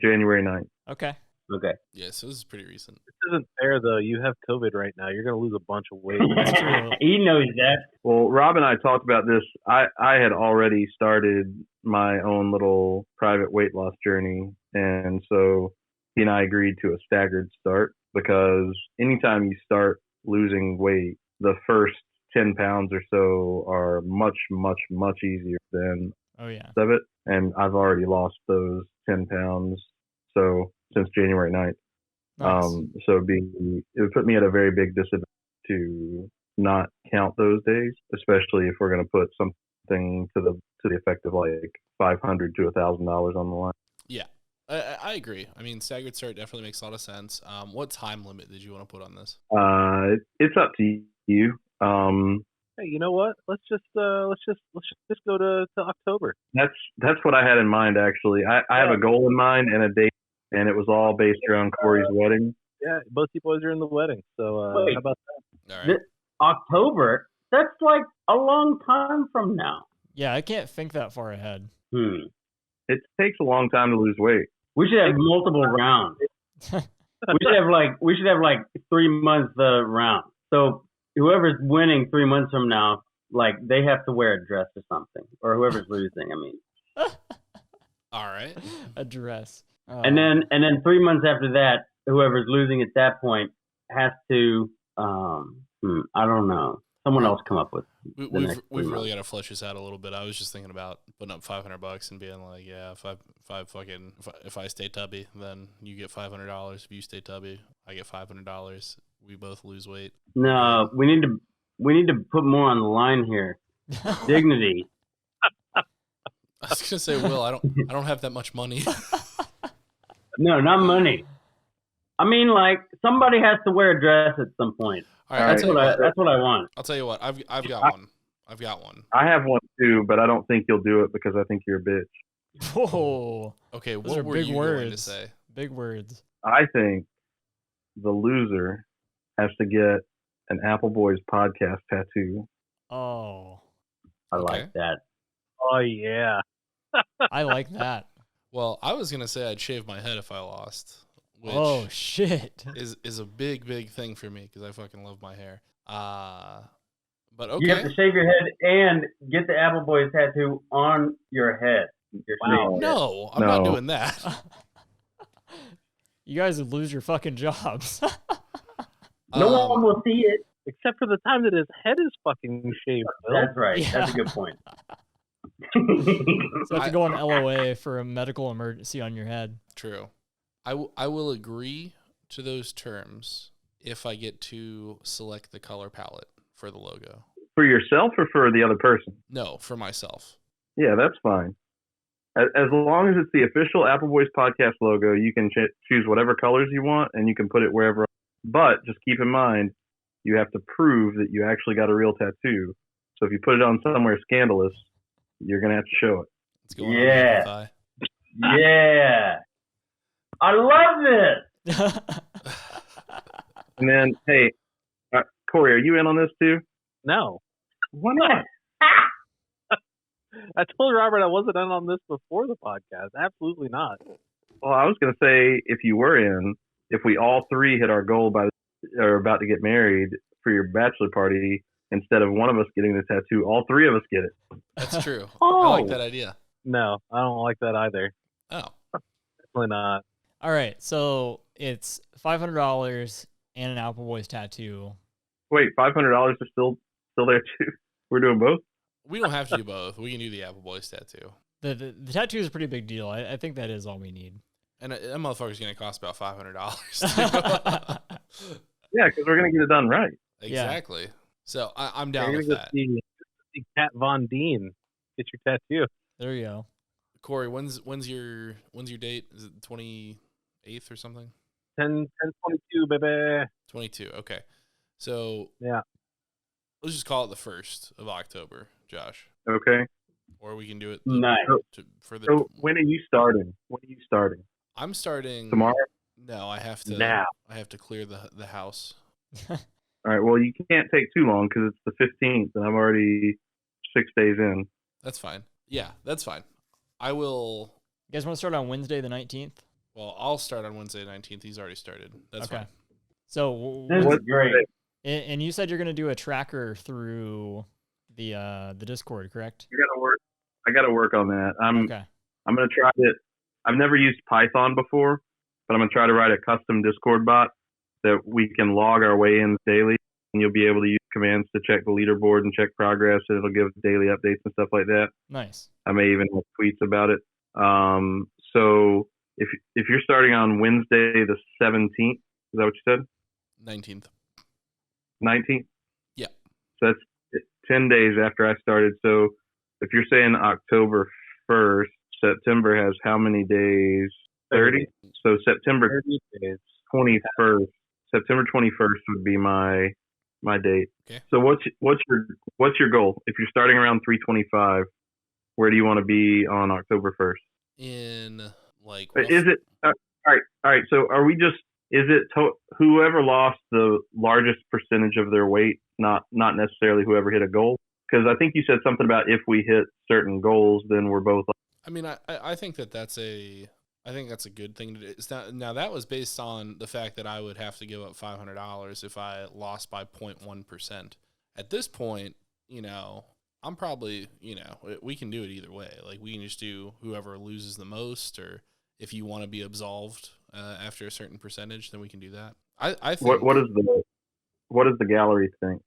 January 9th. Okay. Okay. Yeah, so this is pretty recent. This isn't fair, though. You have COVID right now. You're going to lose a bunch of weight. That's true. He knows that. Well, Rob and I talked about this. I had already started my own little private weight loss journey, and so he and I agreed to a staggered start because anytime you start losing weight, the first 10 pounds or so are much, much, much easier than of it. And I've already lost those 10 pounds since January 9th. Nice. So it would put me at a very big disadvantage to not count those days, especially if we're going to put something to the effect of like $500 to $1,000 on the line. Yeah, I agree. I mean, staggered start definitely makes a lot of sense. What time limit did you want to put on this? It's up to you. Hey, you know what? Let's just go to October. That's what I had in mind, actually. I have a goal in mind and a date, and it was all based around Corey's wedding. Yeah, both you boys are in the wedding, so Wait. how about that? All right. October? That's like a long time from now. Yeah, I can't think that far ahead. It takes a long time to lose weight. We should have multiple rounds. We should have like 3 months round. So whoever's winning 3 months from now, like they have to wear a dress or something, or whoever's losing. I mean. All right. A dress. And then 3 months after that, whoever's losing at that point has to. I don't know. Someone else come up with. We've really got to flesh this out a little bit. I was just thinking about putting up $500 and being like, yeah, if I stay tubby, then you get $500. If you stay tubby, I get $500. We both lose weight. No, we need to put more on the line here. Dignity. I was gonna say, Will, I don't have that much money. No, not money. I mean, like somebody has to wear a dress at some point. All right, That's what I want. I'll tell you what. I've got one. I've got one. I have one too, but I don't think you'll do it because I think you're a bitch. Oh. Okay, Those what are were big you words. going to say? Big words. I think the loser has to get an Appleboys podcast tattoo. Oh. I Okay. like that. Oh yeah. I like that. Well, I was gonna say I'd shave my head if I lost, which Oh shit. is a big thing for me because I fucking love my hair. But You have okay. to shave your head and get the Appleboys tattoo on your head. Your shaved head. No, I'm not doing that. You guys would lose your fucking jobs. No one will see it. Except for the time that his head is fucking shaved. Will. That's right. Yeah. That's a good point. So you have to go on LOA for a medical emergency on your head. True. I will agree to those terms if I get to select the color palette for the logo. For yourself or for the other person? No, for myself. Yeah, that's fine. As long as it's the official Appleboys podcast logo, you can choose whatever colors you want, and you can put it wherever. But just keep in mind, you have to prove that you actually got a real tattoo. So if you put it on somewhere scandalous, you're gonna have to show it. It's going on the thigh. Yeah. I love this. And then, hey, Corey, are you in on this too? No. Why not? I told Robert I wasn't in on this before the podcast. Absolutely not. Well, I was going to say, if you were in, if we all three hit our goal or about to get married for your bachelor party, instead of one of us getting the tattoo, all three of us get it. That's true. Oh. I like that idea. No, I don't like that either. Oh. Definitely not. All right, so it's $500 and an Appleboys tattoo. Wait, $500 is still there too? We're doing both? We don't have to do both. We can do the Appleboys tattoo. The tattoo is a pretty big deal. I think that is all we need. And that motherfucker's going to cost about $500. Yeah, because we're going to get it done right. Exactly. So I'm down You're with gonna that. see Kat Von D get your tattoo. There you go. Corey, when's your date? Is it the 28th or something? 10/22, baby. 22. Okay. So Yeah. let's just call it the 1st of October, Josh. Okay. Or we can do it Nice. for the. So when are you starting? I'm starting Tomorrow? No, I have to. Now. I have to clear the house. All right. Well, you can't take too long because it's the 15th, and I'm already 6 days in. That's fine. Yeah, that's fine. I will. You guys want to start on Wednesday the 19th? Well, I'll start on Wednesday the 19th. He's already started. That's Okay. fine. So, This is great. and you said you're going to do a tracker through the Discord, correct? I got to work on that. Okay. I'm going to try it. I've never used Python before, but I'm going to try to write a custom Discord bot that we can log our weigh-ins daily, and you'll be able to use commands to check the leaderboard and check progress, and it'll give daily updates and stuff like that. Nice. I may even have tweets about it. So if you're starting on Wednesday the 17th, is that what you said? 19th. 19th? Yeah. So that's 10 days after I started. So if you're saying October 1st, September has how many days? 30? So September 30 days. 21st. September 21st would be my date. Okay. So what's your goal? If you're starting around 325, where do you want to be on October 1st? In like. Is it all right? So are we just? Is it whoever lost the largest percentage of their weight, not necessarily whoever hit a goal? Because I think you said something about if we hit certain goals, then we're both. I mean, I think that's a good thing to do. It's not, now that was based on the fact that I would have to give up $500 if I lost by 0.1%. At this point, I'm probably, we can do it either way. Like we can just do whoever loses the most, or if you want to be absolved after a certain percentage, then we can do that. I think. What does the gallery think?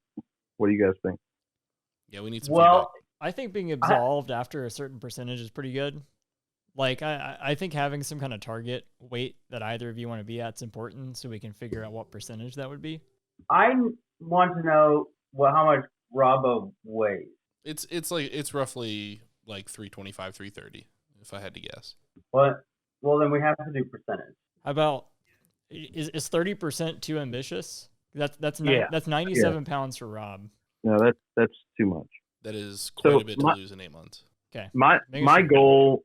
What do you guys think? Yeah, we need some. Well, feedback. I think being absolved after a certain percentage is pretty good. Like, I think having some kind of target weight that either of you want to be at is important, so we can figure out what percentage that would be. I want to know how much Robbo weighs. It's roughly like 325, 330, if I had to guess. Well, then we have to do percentage. How about, is 30% too ambitious? That's 97 pounds for Rob. No, that's too much. That is quite a bit to lose in 8 months. Okay. My goal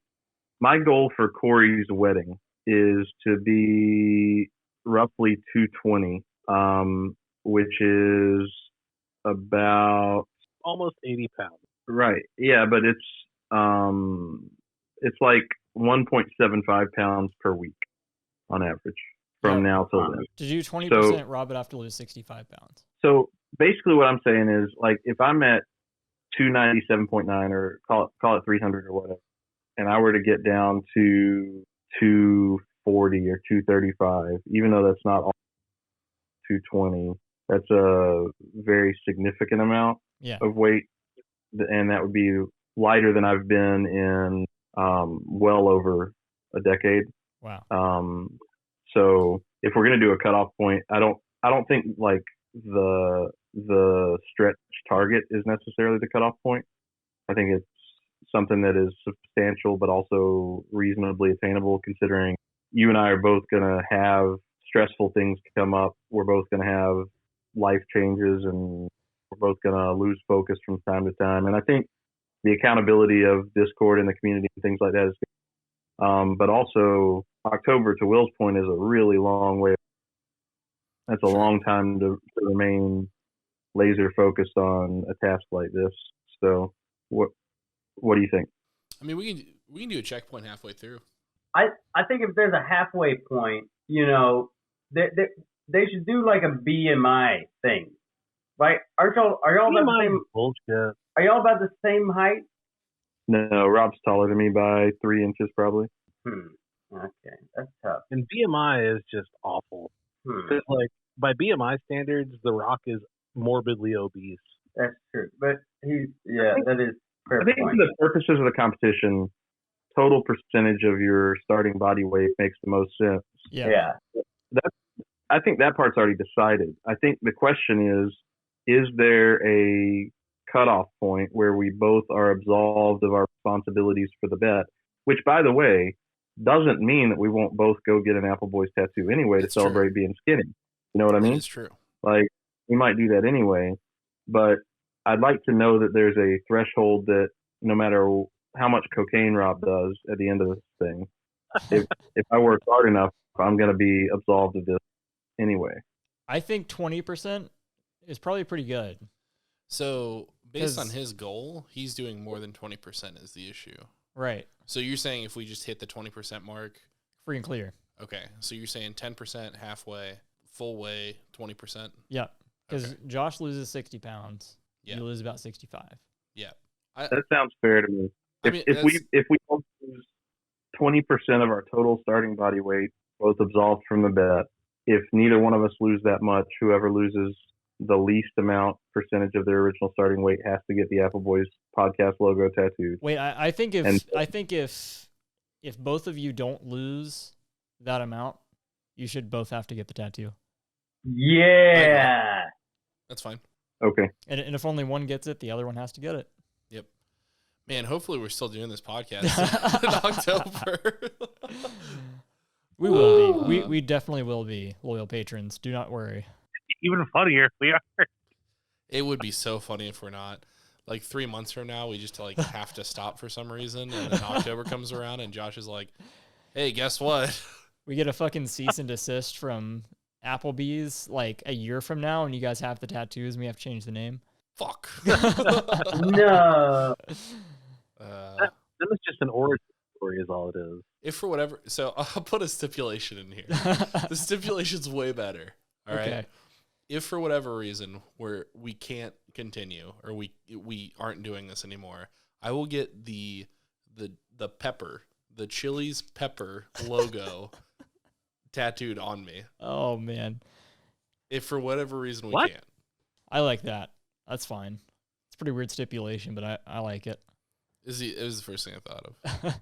for Corey's wedding is to be roughly 220, which is about almost 80 pounds. Right. Yeah, but it's like 1.75 pounds per week on average from now till then. To do 20%, Rob would have to lose 65 pounds. So basically what I'm saying is, like, if I'm at 297.9 or call it 300 or whatever, and I were to get down to 240 or 235, even though that's not all 220, that's a very significant amount of weight, and that would be lighter than I've been in well over a decade. Wow. So if we're gonna do a cutoff point, I don't think like the stretch target is necessarily the cutoff point. I think it's something that is substantial but also reasonably attainable, considering you and I are both going to have stressful things come up. We're both going to have life changes, and we're both going to lose focus from time to time. And I think the accountability of Discord in the community and things like that is good. But also, October, to Will's point, is a really long way. That's a long time to remain laser focused on a task like this. So what do you think? I mean, we can do a checkpoint halfway through. I think if there's a halfway point, you know, they should do like a BMI thing. Right? Are y'all about the same bullshit? Are y'all about the same height? No, Rob's taller than me by 3 inches probably. Okay, that's tough. And BMI is just awful. Because, like, by BMI standards, The Rock is morbidly obese. That's true, but that is fair. I think point. for the purposes of the competition, total percentage of your starting body weight makes the most sense. Yeah. I think that part's already decided. I think the question is there a cutoff point where we both are absolved of our responsibilities for the bet? Which, by the way, doesn't mean that we won't both go get an Appleboys tattoo anyway to celebrate being skinny. You know what I mean? It's true. Like, we might do that anyway, but I'd like to know that there's a threshold that no matter how much cocaine Rob does at the end of this thing, if I work hard enough, I'm going to be absolved of this anyway. I think 20% is probably pretty good. So based on his goal, he's doing more than 20% is the issue. Right. So you're saying if we just hit the 20% mark? Free and clear. Okay. So you're saying 10%, halfway, full way, 20%? Yeah. Because Josh loses 60 pounds. Yeah. You lose about 65. Yeah. That sounds fair to me. If we both lose 20% of our total starting body weight, both absolved from the bet, if neither one of us lose that much, whoever loses the least amount percentage of their original starting weight has to get the Appleboys podcast logo tattooed. Wait, I think if both of you don't lose that amount, you should both have to get the tattoo. Yeah. That's fine. Okay. And if only one gets it, the other one has to get it. Yep. Man, hopefully we're still doing this podcast in October. We will be. We definitely will be, loyal patrons. Do not worry. Even funnier if we are. It would be so funny if we're not. Like 3 months from now, we just like have to stop for some reason, and then October comes around, and Josh is like, "Hey, guess what? We get a fucking cease and desist from Applebee's like a year from now, and you guys have the tattoos, and we have to change the name." Fuck. No. That was just an origin story, is all it is. If for whatever, so I'll put a stipulation in here. The stipulation's way better. All right. Okay. If for whatever reason we can't continue or we aren't doing this anymore, I will get the pepper, the Chili's pepper logo tattooed on me. Oh man. If for whatever reason we can't. I like that. That's fine. It's a pretty weird stipulation, but I like it. It was the first thing I thought of.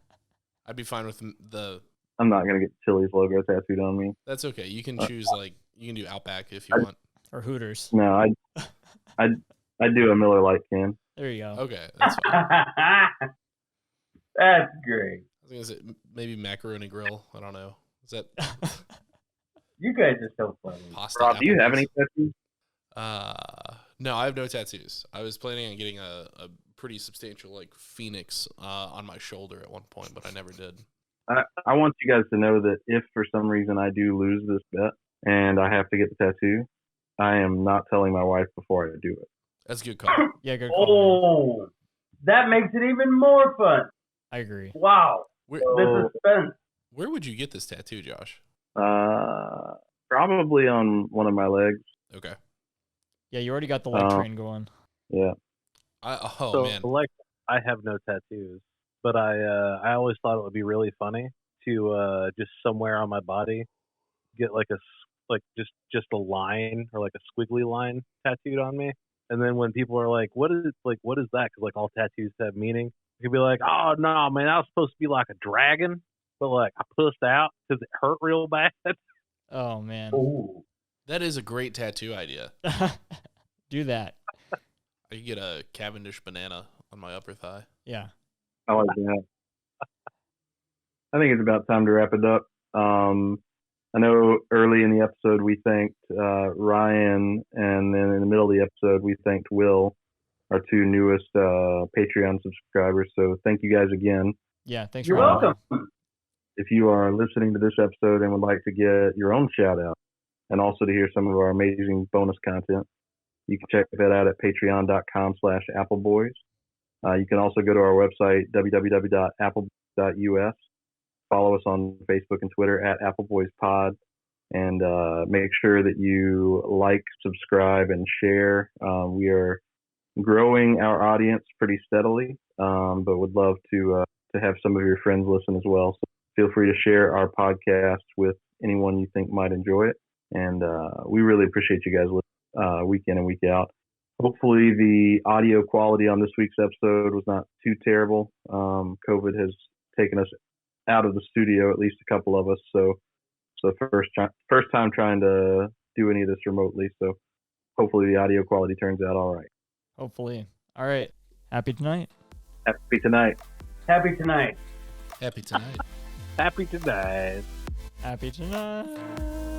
I'd be fine with the. I'm not gonna get Chili's logo tattooed on me. That's okay. You can choose you can do Outback if you want, or Hooters. No, I do a Miller Lite can. There you go. Okay, that's fine. That's great. I was gonna say maybe Macaroni Grill. I don't know. Is that? You guys are so funny. Pasta Rob, do you have any tattoos? No, I have no tattoos. I was planning on getting a pretty substantial like phoenix on my shoulder at one point, but I never did. I want you guys to know that if for some reason I do lose this bet and I have to get the tattoo, I am not telling my wife before I do it. That's a good call. Yeah, good call. Oh, that makes it even more fun. I agree. Wow. The suspense. Where would you get this tattoo, Josh? Probably on one of my legs. Okay. Yeah, you already got the leg train going. Yeah. Man. Like, I have no tattoos, but I always thought it would be really funny to just somewhere on my body get like just a line or like a squiggly line tattooed on me, and then when people are like, what is that? Because like all tattoos have meaning. You could be like, oh no, man, that was supposed to be like a dragon, but like I pussed out because it hurt real bad. Oh man. Ooh. That is a great tattoo idea. Do that. I could get a Cavendish banana on my upper thigh. Yeah. I like that. I think it's about time to wrap it up. I know early in the episode we thanked Ryan, and then in the middle of the episode we thanked Will, our two newest Patreon subscribers. So thank you guys again. Yeah, thanks. You're for having welcome. me. If you are listening to this episode and would like to get your own shout out and also to hear some of our amazing bonus content, you can check that out at patreon.com/appleboys. You can also go to our website, www.appleboys.us. Follow us on Facebook and Twitter at appleboyspod, and make sure that you like, subscribe, and share. We are growing our audience pretty steadily, but would love to have some of your friends listen as well. So feel free to share our podcast with anyone you think might enjoy it. And we really appreciate you guys listening week in and week out. Hopefully the audio quality on this week's episode was not too terrible. COVID has taken us out of the studio, at least a couple of us. So first time trying to do any of this remotely. So hopefully the audio quality turns out all right. Hopefully. All right. Happy tonight. Happy tonight. Happy tonight. Happy tonight. Happy tonight. Happy tonight.